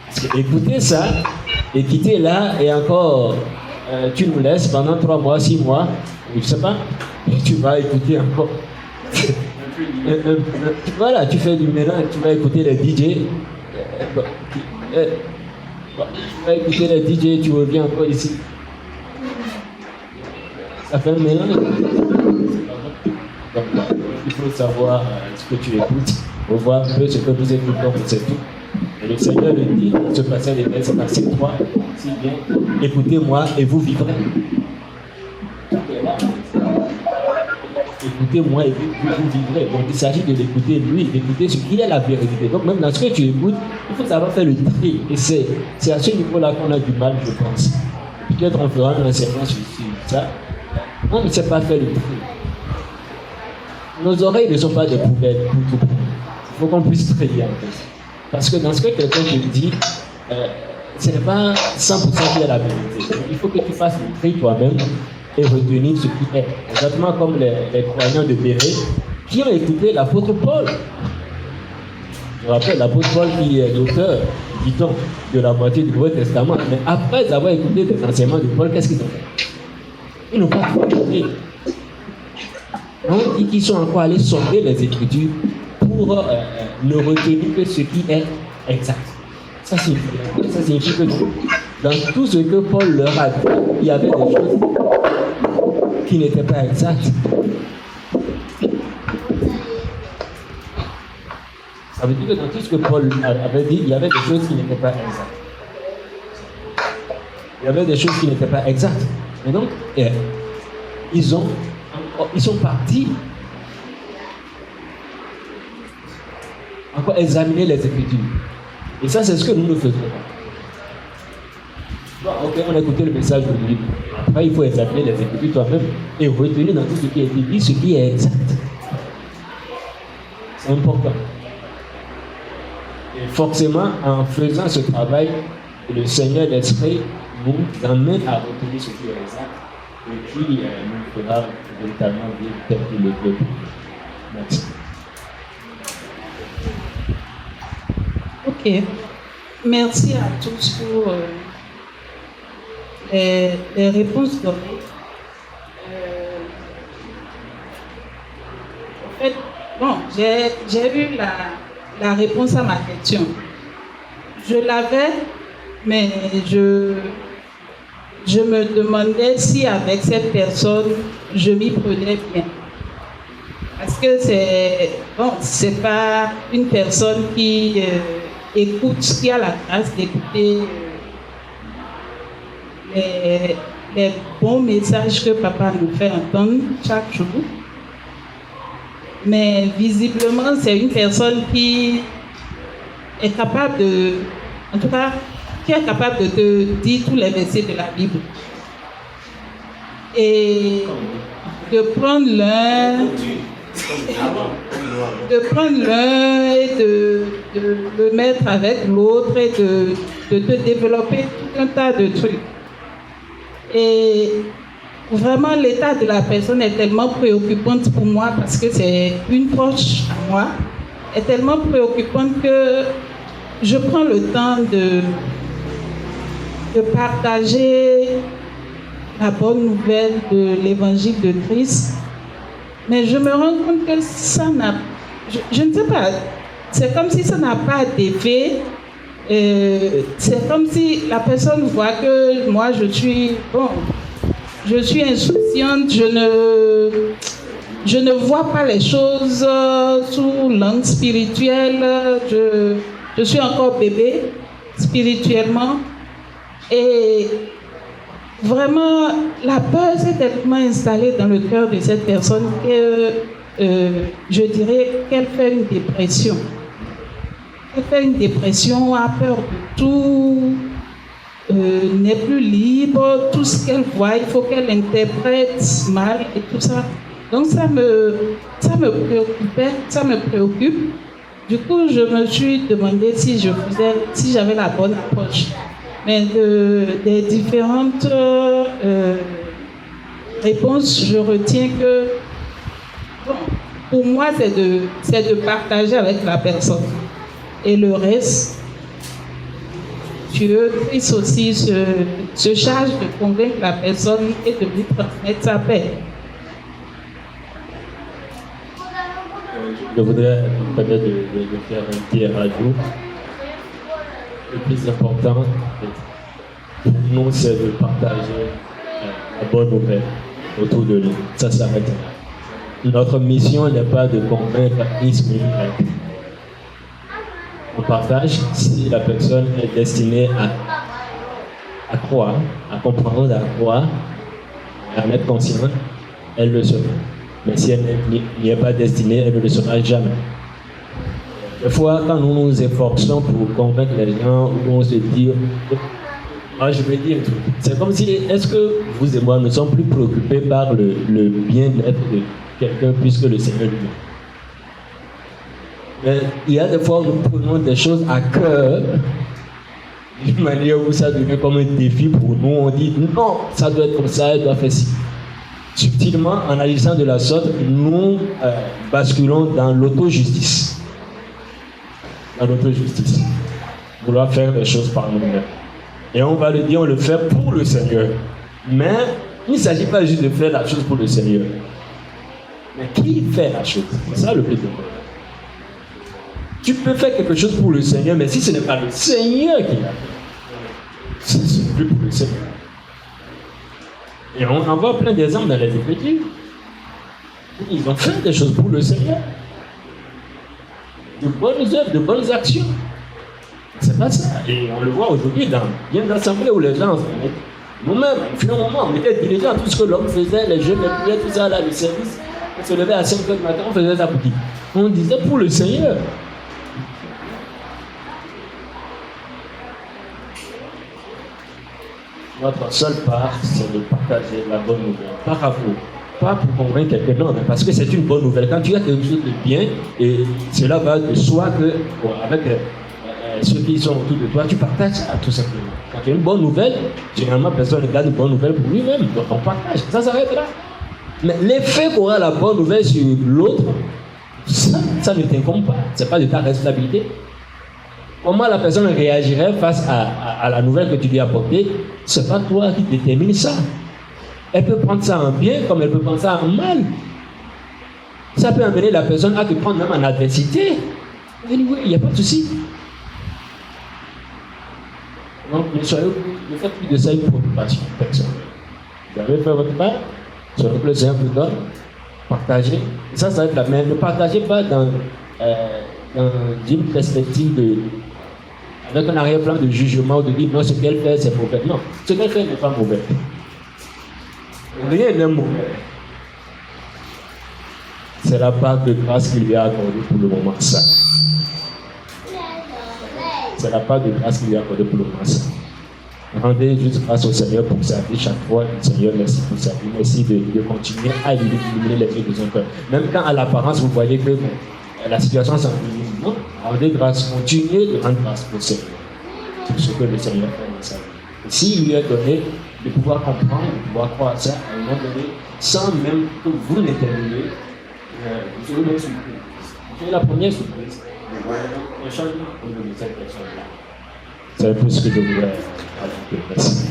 Parce que écouter ça, et quitter là, et encore, tu nous laisses pendant 3 mois, 6 mois, je ne sais pas, et tu vas écouter encore. Voilà, tu fais du mélange, tu vas écouter les DJ. Tu vas écouter les DJ, tu reviens encore ici. Ça fait un mélange. Donc, il faut savoir ce que tu écoutes, pour voir un peu ce que vous écoutez, c'est tout. Et le Seigneur le dit, ce passage est verset 3, si bien, écoutez-moi et vous vivrez. Écoutez-moi et vous vivrez. Donc il s'agit de l'écouter lui, d'écouter ce qui est la vérité. Donc même dans ce que tu écoutes, il faut savoir faire le tri. Et c'est à ce niveau-là qu'on a du mal, je pense. Peut-être on fera un enseignement sur ça. On ne sait pas faire le tri. Nos oreilles ne sont pas des poubelles pour tout. Il faut qu'on puisse trier en fait. Parce que dans ce que quelqu'un te dit, ce n'est pas 100% qui est la vérité. Donc, il faut que tu fasses le tri toi-même et retenir ce qui est. Exactement comme les croyants de Béret qui ont écouté l'apôtre Paul. Je rappelle l'apôtre Paul qui est l'auteur, dit-on, de la moitié du Nouveau Testament. Mais après avoir écouté les enseignements de Paul, qu'est-ce qu'ils ont fait? Ils n'ont pas écouté. On dit qu'ils sont encore allés sonder les Écritures pour ne retenir que ce qui est exact. Ça signifie que dans tout ce que Paul leur a dit, il y avait des choses qui n'étaient pas exactes. Ça veut dire que dans tout ce que Paul avait dit, il y avait des choses qui n'étaient pas exactes. Il y avait des choses qui n'étaient pas exactes. Et donc, ils sont partis encore examiner les Écritures. Et ça, c'est ce que nous ne faisons pas. Bon, ok, on a écouté le message de Dieu. Après, il faut examiner les Écritures toi-même et retenir dans tout ce qui a été dit ce qui est exact. C'est important. Et forcément, en faisant ce travail, le Seigneur d'Esprit nous amène à retenir ce qui est exact et qui nous fera véritablement vivre tel qu'il le veut. Merci. Ok. Merci à tous pour les réponses données. En fait, bon, j'ai eu la réponse à ma question. Je l'avais, mais je me demandais si avec cette personne, je m'y prenais bien. Parce que c'est pas une personne qui écoute, qui a la grâce d'écouter les bons messages que papa nous fait entendre chaque jour. Mais visiblement, c'est une personne qui est capable qui est capable de te dire tous les versets de la Bible. Et de prendre l'un et de le mettre avec l'autre et de te développer tout un tas de trucs. Et vraiment, l'état de la personne est tellement préoccupante pour moi parce que c'est une proche à moi, est tellement préoccupante que je prends le temps de partager la bonne nouvelle de l'évangile de Christ, mais je me rends compte que ça n'a... Je ne sais pas, c'est comme si ça n'a pas d'effet. C'est comme si la personne voit que moi je suis insouciante, je ne vois pas les choses sous l'angle spirituel, je suis encore bébé spirituellement, et vraiment la peur s'est tellement installée dans le cœur de cette personne que je dirais qu'elle fait une dépression. Elle fait une dépression, a peur de tout, n'est plus libre, tout ce qu'elle voit, il faut qu'elle interprète mal et tout ça. Donc ça me préoccupait, ça me préoccupe. Du coup, je me suis demandé si j'avais la bonne approche. Mais des différentes réponses, je retiens que bon, pour moi, c'est de partager avec la personne. Et le reste, Dieu, Christ aussi se charge de convaincre la personne et de lui transmettre sa paix. Je voudrais me permettre de faire un petit rajout. Le plus important pour nous, c'est de partager la bonne nouvelle autour de nous. Ça s'arrête là. Notre mission n'est pas de convaincre X ou Y. On partage si la personne est destinée à croire, à comprendre, à croire, à être consciente, elle le sera. Mais si elle n'y est pas destinée, elle ne le sera jamais. Des fois, quand nous nous efforçons pour convaincre les gens, on se dit, je vais dire un truc. C'est comme si, est-ce que vous et moi ne sommes plus préoccupés par le bien-être de quelqu'un plus que le Seigneur lui-même? Mais il y a des fois où nous prenons des choses à cœur, d'une manière où ça devient comme un défi pour nous. On dit non, ça doit être comme ça, elle doit faire ci. Subtilement, en agissant de la sorte, nous basculons dans l'auto-justice. Dans l'auto-justice. Vouloir faire les choses par nous-mêmes. Et on va le dire, on le fait pour le Seigneur. Mais il ne s'agit pas juste de faire la chose pour le Seigneur. Mais qui fait la chose? C'est ça le plus important. Tu peux faire quelque chose pour le Seigneur, mais si ce n'est pas le Seigneur qui l'a fait, ce n'est plus pour le Seigneur. Et on en voit plein d'exemples dans les Écritures. Ils ont fait des choses pour le Seigneur. De bonnes œuvres, de bonnes actions. C'est pas ça. Et on le voit aujourd'hui dans bien d'assemblées où les gens, nous-mêmes, finalement, on était diligents à tout ce que l'homme faisait, les jeunes, les prières, tout ça, là, le service. On se levait à 5 h du matin, on faisait ça pour qui? On disait pour le Seigneur. Notre seule part, c'est de partager la bonne nouvelle. Par amour. Pas pour convaincre quelqu'un, non, mais parce que c'est une bonne nouvelle. Quand tu as quelque chose de bien, et cela va de soi que, avec ceux qui sont autour de toi, tu partages ça, tout simplement. Quand tu as une bonne nouvelle, généralement, personne ne garde une bonne nouvelle pour lui-même. Donc on partage. Ça s'arrête là. Mais l'effet qu'aura la bonne nouvelle sur l'autre, ça ne t'incombe pas. Ce n'est pas de ta responsabilité. Comment la personne réagirait face à la nouvelle que tu lui as apportée, ce n'est pas toi qui détermine ça. Elle peut prendre ça en bien comme elle peut prendre ça en mal. Ça peut amener la personne à te prendre même en adversité. Oui, il n'y a pas de souci. Donc, ne faites plus de ça une préoccupation personnelle. Vous avez fait votre part, sur le plaisir vous donne, partagez. Et ça va être la même. Ne partagez pas dans une perspective avec un arrière-plan de jugement ou de dire non, ce qu'elle fait c'est mauvais. Non, ce qu'elle fait n'est pas mauvais. Rien n'est mauvais. C'est la part de grâce qu'il lui a accordée pour le moment ça. C'est la part de grâce qu'il lui a accordée pour le moment ça. Rendez juste grâce au Seigneur pour sa vie chaque fois. Seigneur, merci pour sa vie. Merci de continuer à illuminer les yeux de son cœur. Même quand à l'apparence vous voyez que la situation s'envenime, non, rendez grâce, continuez de rendre grâce au Seigneur pour ce que le Seigneur fait dans sa vie. S'il lui a donné de pouvoir comprendre, de pouvoir croire ça à un moment donné, sans même que vous n'interveniez, vous serez même surpris. C'est la première surprise. Un changement au niveau de cette personne-là. C'est un peu ce que je voulais ajouter. Merci.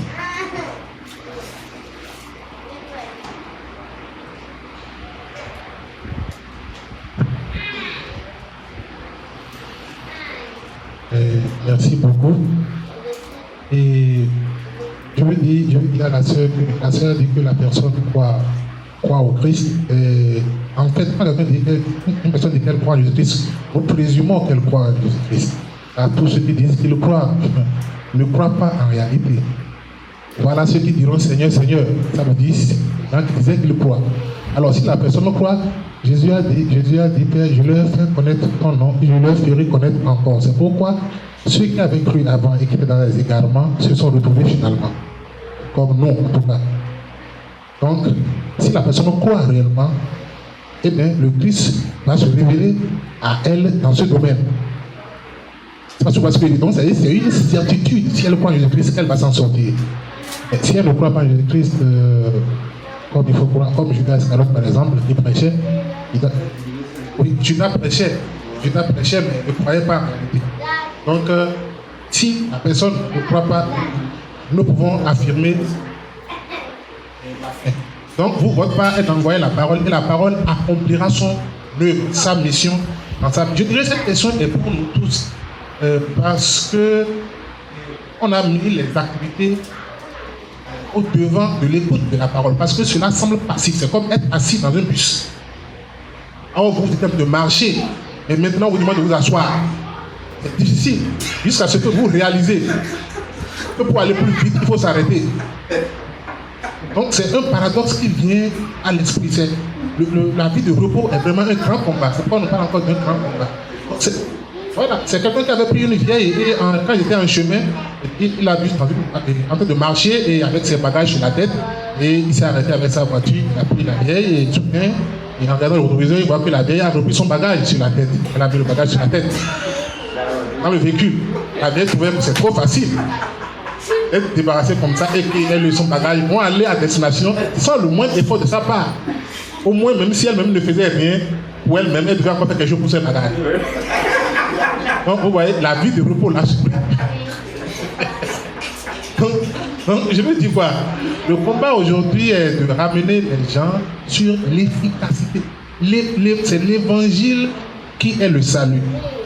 Merci beaucoup. Et je veux dire à la sœur dit que la personne croit au Christ. Et en fait, quand une personne dit qu'elle croit en Jésus-Christ, nous présumons qu'elle croit en Jésus-Christ. À tous ceux qui disent qu'ils croient, ne croient pas en réalité. Voilà ceux qui diront Seigneur, Seigneur. Ça veut dire qui disaient qu'ils croient. Alors si la personne croit, Jésus a dit que je leur fais connaître ton nom et je leur ferai connaître encore. C'est pourquoi ceux qui avaient cru avant et qui étaient dans les égarements se sont retrouvés finalement. Comme nous en tout cas. Donc, si la personne croit réellement, eh bien, le Christ va se révéler à elle dans ce domaine. C'est pas parce que donc, c'est une certitude. Si elle croit en Jésus-Christ, elle va s'en sortir. Et si elle ne croit pas en Jésus-Christ, comme il faut croire, comme Judas Iscariote par exemple, qui prêchait, oui, Judas prêchait, mais ne croyait pas en réalité. Donc, si la personne ne croit pas, nous pouvons affirmer. Donc, votre part est d'envoyer la parole et la parole accomplira son œuvre, sa mission. Je dirais que cette question est pour nous tous parce que on a mis les activités au devant de l'écoute de la parole parce que cela semble passif. C'est comme être assis dans un bus. Alors, vous dites de marcher et maintenant on vous demande de vous asseoir. C'est difficile jusqu'à ce que vous réalisez que pour aller plus vite, il faut s'arrêter. Donc c'est un paradoxe qui vient à l'esprit. La vie de repos est vraiment un grand combat. C'est pas on parle encore d'un grand combat. Voilà, c'est quelqu'un qui avait pris une vieille et quand il était en chemin, il a vu en train de marcher et avec ses bagages sur la tête et il s'est arrêté avec sa voiture, il a pris la vieille et soudain, et en regardant le rétroviseur, il voit que la vieille a repris son bagage sur la tête. Elle a mis le bagage sur la tête. Dans le véhicule, la vieille trouvait que c'est trop facile d'être débarrassée comme ça et qu'elle et son bagage vont aller à destination sans le moindre effort de sa part. Au moins, même si elle-même ne faisait rien, pour elle-même, elle devait encore faire quelque chose pour ses bagages. Donc, vous voyez, la vie de repos lâche pris. Donc, je veux dire quoi? Le combat aujourd'hui est de ramener les gens sur l'efficacité. C'est l'évangile qui est le salut.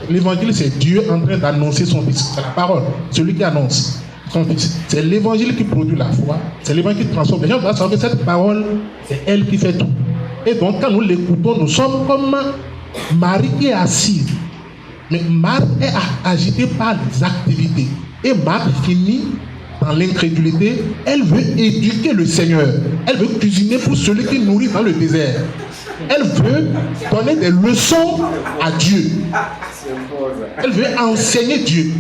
L'évangile, c'est Dieu en train d'annoncer son Fils. C'est la parole, celui qui annonce son Fils. C'est l'évangile qui produit la foi. C'est l'évangile qui transforme. Les gens doivent savoir que cette parole, c'est elle qui fait tout. Et donc, quand nous l'écoutons, nous sommes comme Marie qui est assise. Mais Marthe est agitée par les activités. Et Marthe finit dans l'incrédulité. Elle veut éduquer le Seigneur. Elle veut cuisiner pour celui qui nourrit dans le désert. Elle veut donner des leçons à Dieu. Elle veut enseigner Dieu.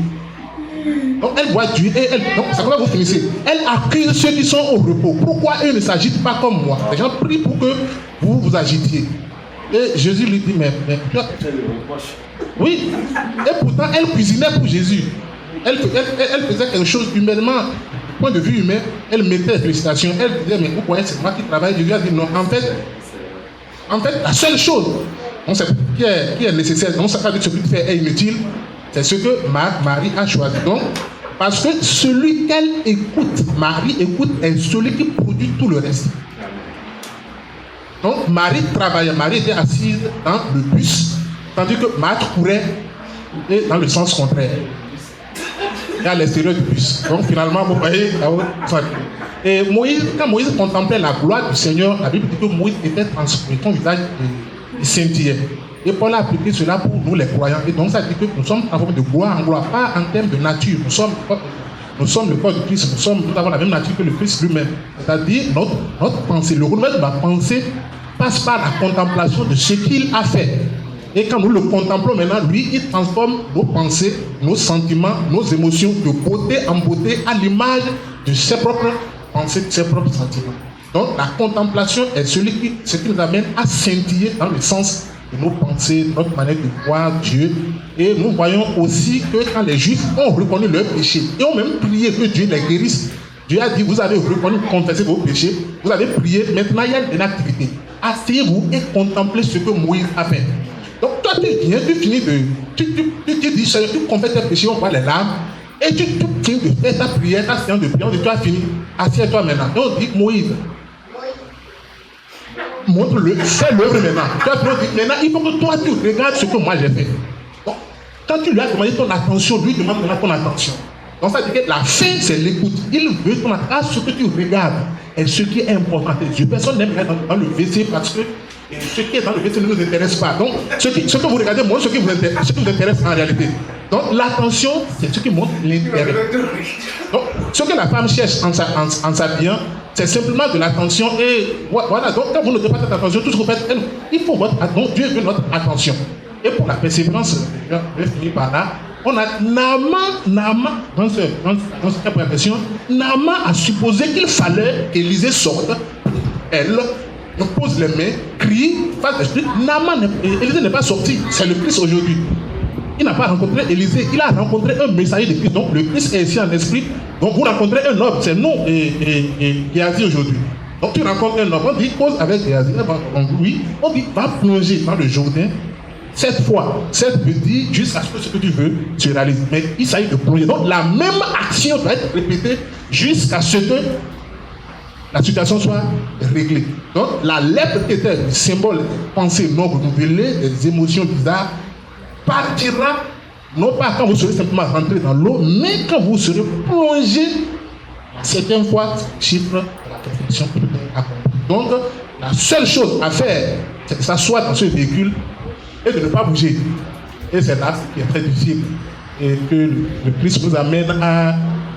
Donc elle voit Dieu et donc c'est comme ça que vous finissez. Elle accuse ceux qui sont au repos. Pourquoi eux ne s'agitent pas comme moi? Les gens prient pour que vous vous agitiez. Et Jésus lui dit, mais oui. Et pourtant, elle cuisinait pour Jésus. Elle faisait quelque chose humainement. Du point de vue humain, elle mettait les félicitations. Elle disait, mais vous voyez, c'est moi qui travaille. Jésus a dit, non, en fait, la seule chose qui est nécessaire, non, ça veut dire que ce que tu fais est inutile, c'est ce que Marie a choisi. Donc, parce que celui qu'elle écoute, Marie écoute, est celui qui produit tout le reste. Donc, Marie travaillait, Marie était assise dans le bus, tandis que Marthe courait dans le sens contraire. Et à l'extérieur du bus. Donc, finalement, vous voyez, et quand Moïse contemplait la gloire du Seigneur, la Bible dit que Moïse était transformé, son visage scintillait. Et Paul a appliqué cela pour nous les croyants. Et donc ça dit que nous sommes transformés de gloire en gloire, pas en termes de nature. Nous sommes le corps de Christ, nous avons la même nature que le Christ lui-même. C'est-à-dire notre pensée, le renouvellement de la pensée passe par la contemplation de ce qu'il a fait. Et quand nous le contemplons maintenant, lui, il transforme nos pensées, nos sentiments, nos émotions de beauté en beauté à l'image de ses propres pensées, de ses propres sentiments. Donc la contemplation est ce qui nous amène à scintiller dans le sens de nos pensées, de notre manière de voir Dieu. Et nous voyons aussi que quand les Juifs ont reconnu leur péché et ont même prié que Dieu les guérisse, Dieu a dit, vous avez reconnu, confessé vos péchés, vous avez prié, maintenant il y a une activité. Asseyez-vous et contemplez ce que Moïse a fait. Donc toi tu viens, tu finis tu dis, Seigneur, tu confesses tes péchés, on voit les larmes, et tu finis de faire ta prière, ta séance de prière, tu as fini, assieds-toi maintenant. Et on dit, Moïse, montre-le, fais l'œuvre maintenant. Tu as dit, maintenant, il faut que toi tu regardes ce que moi j'ai fait. Bon, Quand tu lui as demandé ton attention, lui demande ton attention. Donc ça veut dire que la fin, c'est l'écoute. Il veut ton attention, ce que tu regardes et ce qui est important à tes yeux. Personne n'aime regarder dans le WC parce que ce qui est dans le WC ne nous intéresse pas. Donc, ce que vous regardez, moi, ce qui vous intéresse en réalité. Donc, l'attention, c'est ce qui montre l'intérêt. Donc, ce que la femme cherche en s'habillant, c'est simplement de l'attention. Et voilà, donc quand vous n'avez pas cette attention, tout ce que vous faites, il faut votre attention. Dieu veut notre attention. Et pour la persévérance, je vais finir par là. On a Naaman, dans cette préparation, Naaman a supposé qu'il fallait qu'Élisée sorte. Elle pose les mains, crie, fasse des trucs. Élisée n'est pas sorti, c'est le Christ aujourd'hui. Il n'a pas rencontré Élisée, il a rencontré un messager de Christ. Donc le Christ est ici en esprit. Donc vous rencontrez un homme, c'est nous et Géasi aujourd'hui. Donc tu rencontres un homme, on dit pose avec Géasi. Oui, on dit va plonger dans le Jourdain. 7 fois, 7 veut dire jusqu'à ce que tu veux, tu réalises. Mais il s'agit de plonger. Donc la même action doit être répétée jusqu'à ce que la situation soit réglée. Donc la lèpre qui était le symbole des pensées non renouvelées, des émotions bizarres, partira, non pas quand vous serez simplement rentré dans l'eau, mais quand vous serez plongé, certaines fois, chiffre de la perfection. Donc la seule chose à faire, c'est de s'asseoir dans ce véhicule et de ne pas bouger. Et c'est là ce qui est très difficile. Et que le Christ nous amène à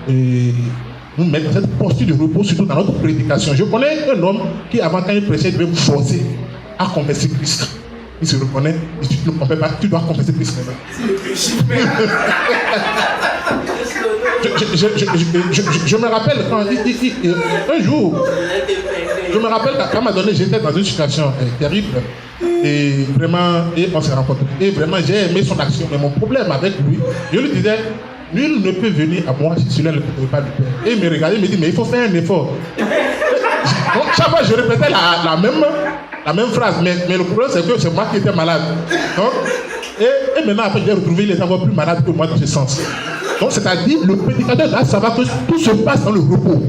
nous mettre dans cette posture de repos, surtout dans notre prédication. Je connais un homme qui, avant quand il prêchait, devait vous forcer à confesser Christ. Il se reconnaît, il dit, tu ne comprends pas, tu dois confesser Christ maintenant. Je me rappelle quand un jour, je me rappelle qu'à un moment donné, j'étais dans une situation terrible. Et vraiment, on s'est rencontrés. Et vraiment, j'ai aimé son action. Mais mon problème avec lui, je lui disais, nul ne peut venir à moi si celui-là ne peut pas le faire. Et il me regardait, il me dit, mais il faut faire un effort. Donc, chaque fois, je répétais la même phrase. Mais le problème, c'est que c'est moi qui étais malade. Donc, et maintenant, après, j'ai retrouvé, il est encore plus malade que moi dans ce sens. Donc, c'est-à-dire, le prédicateur doit savoir que tout se passe dans le repos.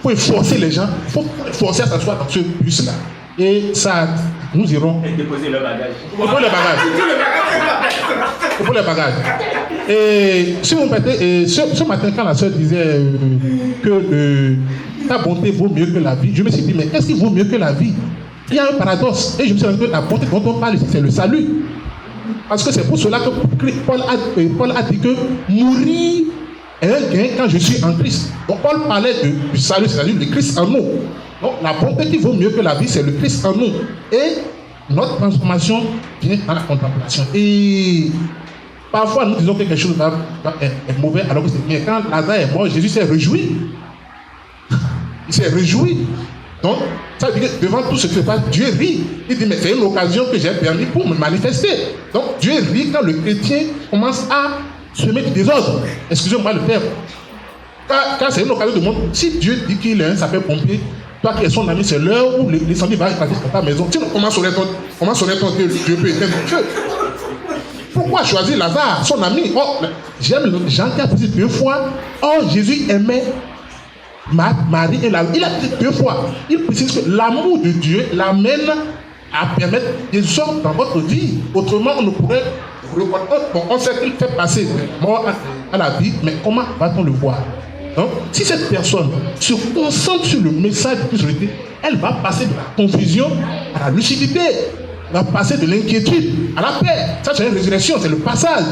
Il faut forcer les gens, il faut forcer à s'asseoir dans ce bus-là. Et ça, nous irons. Et déposer le bagage. Pour les bagages. Et si vous me permettez, ce matin, quand la sœur disait que ta bonté vaut mieux que la vie, je me suis dit, mais qu'est-ce qui vaut mieux que la vie? Il y a un paradoxe. Et je me suis rendu compte que la bonté dont on parle ici, c'est le salut. Parce que c'est pour cela que Paul a dit que mourir est un gain quand je suis en Christ. Donc Paul parlait du salut, c'est-à-dire le Christ en nous. Donc la bonté qui vaut mieux que la vie, c'est le Christ en nous. Et notre transformation vient dans la contemplation. Et parfois nous disons que quelque chose est mauvais alors que c'est bien. Quand Lazare est mort, Jésus s'est réjoui. Il s'est réjoui. Donc, ça veut dire que devant tout ce qui se passe, Dieu rit. Il dit, mais c'est une occasion que j'ai permis pour me manifester. Donc, Dieu rit quand le chrétien commence à semer du désordre. Excusez-moi le terme. Quand c'est une occasion de montrer, si Dieu dit qu'il est un sapeur-pompier, toi qui es son ami, c'est l'heure où l'incendie va éclater sur ta maison. Sinon, comment saurait-on que Dieu peut éteindre le feu? Pourquoi choisir Lazare, son ami? Oh, j'aime Jean qui a dit 2 fois. Oh, Jésus aimait Marie et Lazare. Il a dit 2 fois. Il précise que l'amour de Dieu l'amène à permettre des hommes dans votre vie. Autrement, on ne pourrait. Bon, on sait qu'il fait passer de mort à la vie, mais comment va-t-on le voir? Donc, si cette personne se concentre sur le message de Christ, elle va passer de la confusion à la lucidité. Elle va passer de l'inquiétude à la paix. Ça, c'est une résurrection, c'est le passage.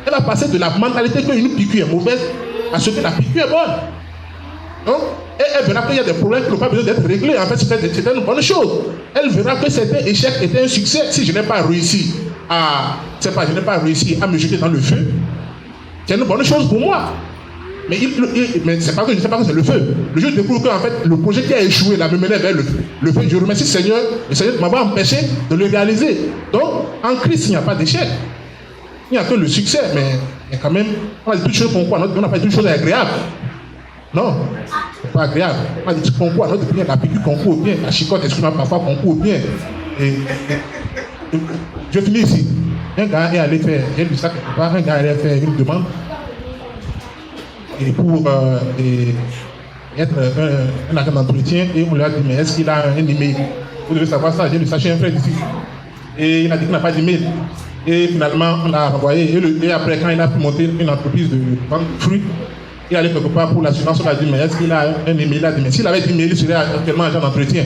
Elle va passer de la mentalité qu'une piqûre est mauvaise à ce que la piqûre est bonne. Donc, et elle verra qu'il y a des problèmes qui n'ont pas besoin d'être réglés. En fait, c'était une bonne chose. Elle verra que cet échec était un succès. Si je n'ai pas réussi je n'ai pas réussi à me jeter dans le feu, c'est une bonne chose pour moi. Mais c'est pas que je ne sais pas que c'est le feu. Le jour où je découvre que en fait, le projet qui a échoué là me menait vers le feu. Je remercie le Seigneur de m'avoir empêché de le réaliser. Donc, en Christ, il n'y a pas d'échec. Il n'y a que le succès. Mais quand même, on a dit toutes choses pour quoi? On n'a pas dit toutes choses agréables. Non, c'est pas agréable. On a dit tout concours à notre bien, la piqûre concourt bien, la chicotte, excuse-moi, parfois concourt bien. Et je finis ici. Un gars est allé faire, j'ai lu ça quelque part, un gars est allé faire une demande. Et pour être un agent d'entretien, et on lui a dit, mais est-ce qu'il a un email? Vous devez savoir ça, j'ai lu ça chez un frère d'ici. Et il a dit qu'il n'a pas d'email. Et finalement, on l'a renvoyé. Et après, quand il a pu monter une entreprise de vente de fruits, il allait quelque part pour l'assurance. On a dit, mais est-ce qu'il a un email? Il a dit, mais s'il avait 10 000, il serait actuellement agent d'entretien.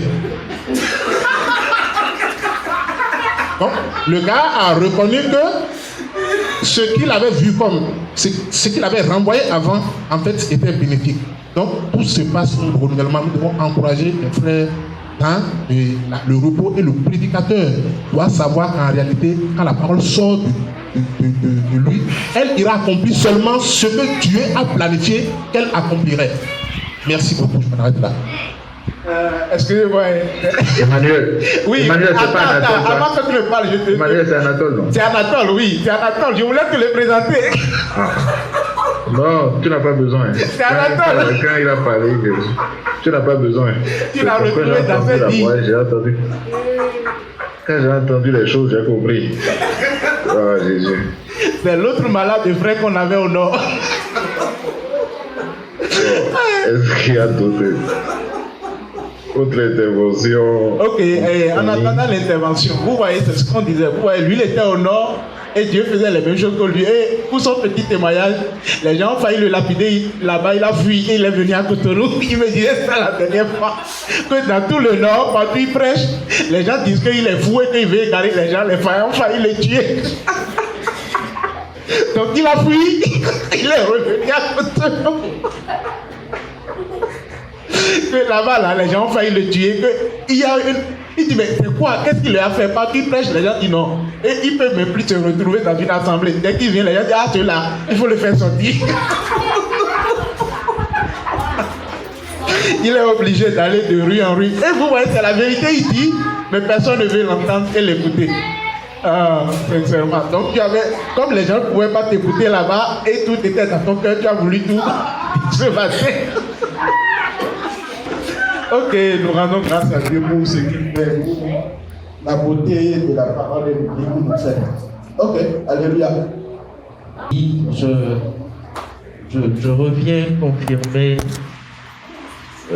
Donc, le gars a reconnu que ce qu'il avait vu comme, ce qu'il avait renvoyé avant, en fait, était bénéfique. Donc, tout se passe pour le renouvellement. Nous devons encourager les frères dans le repos, et le prédicateur doit savoir qu'en réalité, quand la parole sort de lui, elle ira accomplir seulement ce que Dieu a planifié qu'elle accomplirait. Merci beaucoup, je m'arrête là. Excusez-moi. Emmanuel. Oui, Emmanuel, c'est pas Anatole. avant que tu me parles, je te... Emmanuel, c'est Anatole, non? C'est Anatole, oui, c'est Anatole. Je voulais te le présenter. Ah. Non, tu n'as pas besoin. C'est Anatole. Quand il a parlé, tu n'as pas besoin. Tu l'as retrouvé dans cette vie. J'ai entendu. Quand j'ai entendu les choses, j'ai compris. Oh Jésus. C'est l'autre malade de frère qu'on avait au nord. Est-ce qu'il y a d'autres interventions? Ok, en attendant l'intervention, vous voyez, c'est ce qu'on disait. Vous voyez, lui, il était au nord et Dieu faisait les mêmes choses que lui. Et pour son petit témoignage, les gens ont failli le lapider là-bas, il a fui et il est venu à Cotonou. Il me disait ça la dernière fois, que dans tout le nord, partout il prêche, les gens disent qu'il est fou et qu'il veut égarer les gens, les frères ont failli le tuer. Donc il a fui, il est revenu à Cotonou. Que là-bas, là, les gens ont failli le tuer. Que il y a une... Il dit, mais c'est quoi? Qu'est-ce qu'il lui a fait? Parce qu'il prêche, les gens disent non. Et il ne peut même plus se retrouver dans une assemblée. Dès qu'il vient, les gens disent, ah, celui-là, il faut le faire sortir. Il est obligé d'aller de rue en rue. Et vous voyez, c'est la vérité, il dit, mais personne ne veut l'entendre et l'écouter. Ah, sincèrement. Donc, tu avais, comme les gens ne pouvaient pas t'écouter là-bas et tout était dans ton cœur, tu as voulu tout se passer. Ok, nous rendons grâce à Dieu pour ce qu'il fait, pour la beauté de la parole et de Dieu nous fait. Ok, alléluia. Je reviens confirmer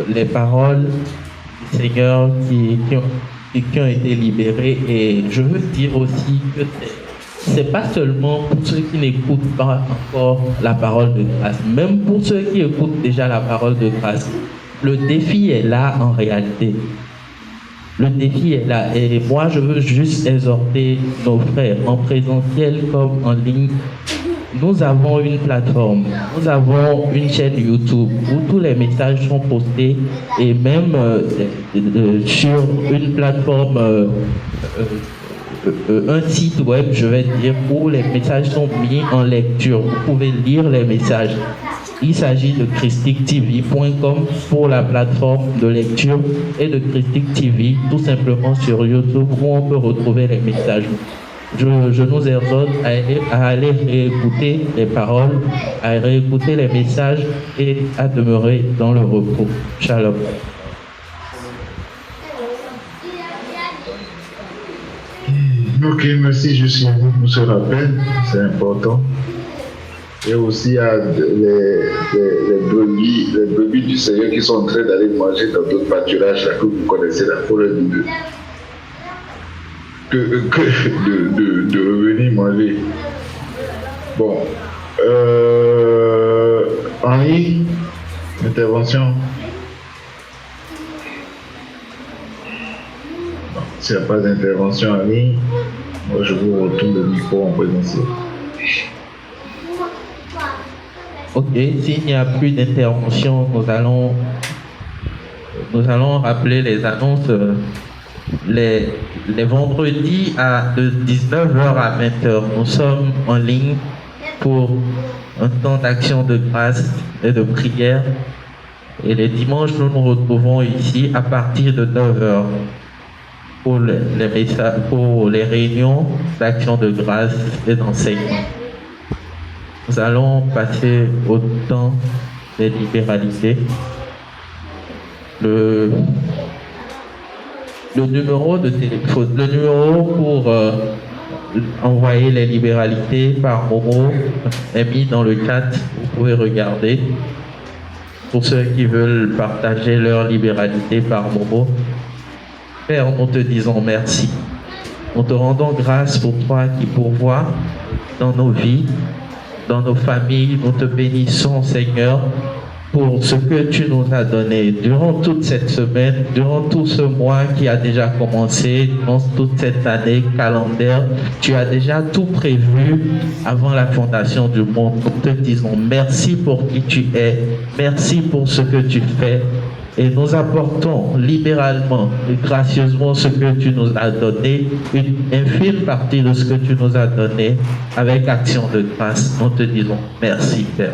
les paroles du Seigneur qui ont été libérées, et je veux dire aussi que c'est pas seulement pour ceux qui n'écoutent pas encore la parole de grâce, même pour ceux qui écoutent déjà la parole de grâce. Le défi est là en réalité. Le défi est là. Et moi, je veux juste exhorter nos frères, en présentiel comme en ligne. Nous avons une plateforme, nous avons une chaîne YouTube où tous les messages sont postés, et même sur une plateforme, un site web, je vais dire, où les messages sont mis en lecture. Vous pouvez lire les messages. Il s'agit de christictv.com pour la plateforme de lecture, et de Christic TV tout simplement sur YouTube où on peut retrouver les messages. Je nous exhorte à aller réécouter les paroles, à réécouter les messages et à demeurer dans le repos. Shalom. Ok, merci Justin pour ce rappel, c'est important. Et aussi il y a les brebis du Seigneur qui sont en train d'aller manger dans d'autres pâturages là, que vous connaissez la forêt de revenir manger. Bon, Henri, intervention. Non, s'il n'y a pas d'intervention, Henri, moi je vous retourne le micro en présentiel. Ok, s'il n'y a plus d'intervention, nous allons rappeler les annonces. Les vendredis de 19h à 20h, nous sommes en ligne pour un temps d'action de grâce et de prière. Et les dimanches, nous nous retrouvons ici à partir de 9h pour les réunions d'action de grâce et d'enseignement. Nous allons passer au temps des libéralités. Le numéro de téléphone, le numéro pour envoyer les libéralités par Momo est mis dans le chat. Vous pouvez regarder. Pour ceux qui veulent partager leur libéralité par Momo, Père, nous te disons merci. Nous te rendons grâce pour toi qui pourvois dans nos vies, dans nos familles. Nous te bénissons, Seigneur, pour ce que tu nous as donné durant toute cette semaine, durant tout ce mois qui a déjà commencé, durant toute cette année calendaire. Tu as déjà tout prévu avant la fondation du monde. Nous te disons merci pour qui tu es, merci pour ce que tu fais. Et nous apportons libéralement et gracieusement ce que tu nous as donné, une infime partie de ce que tu nous as donné, avec action de grâce. Nous te disons merci, Père.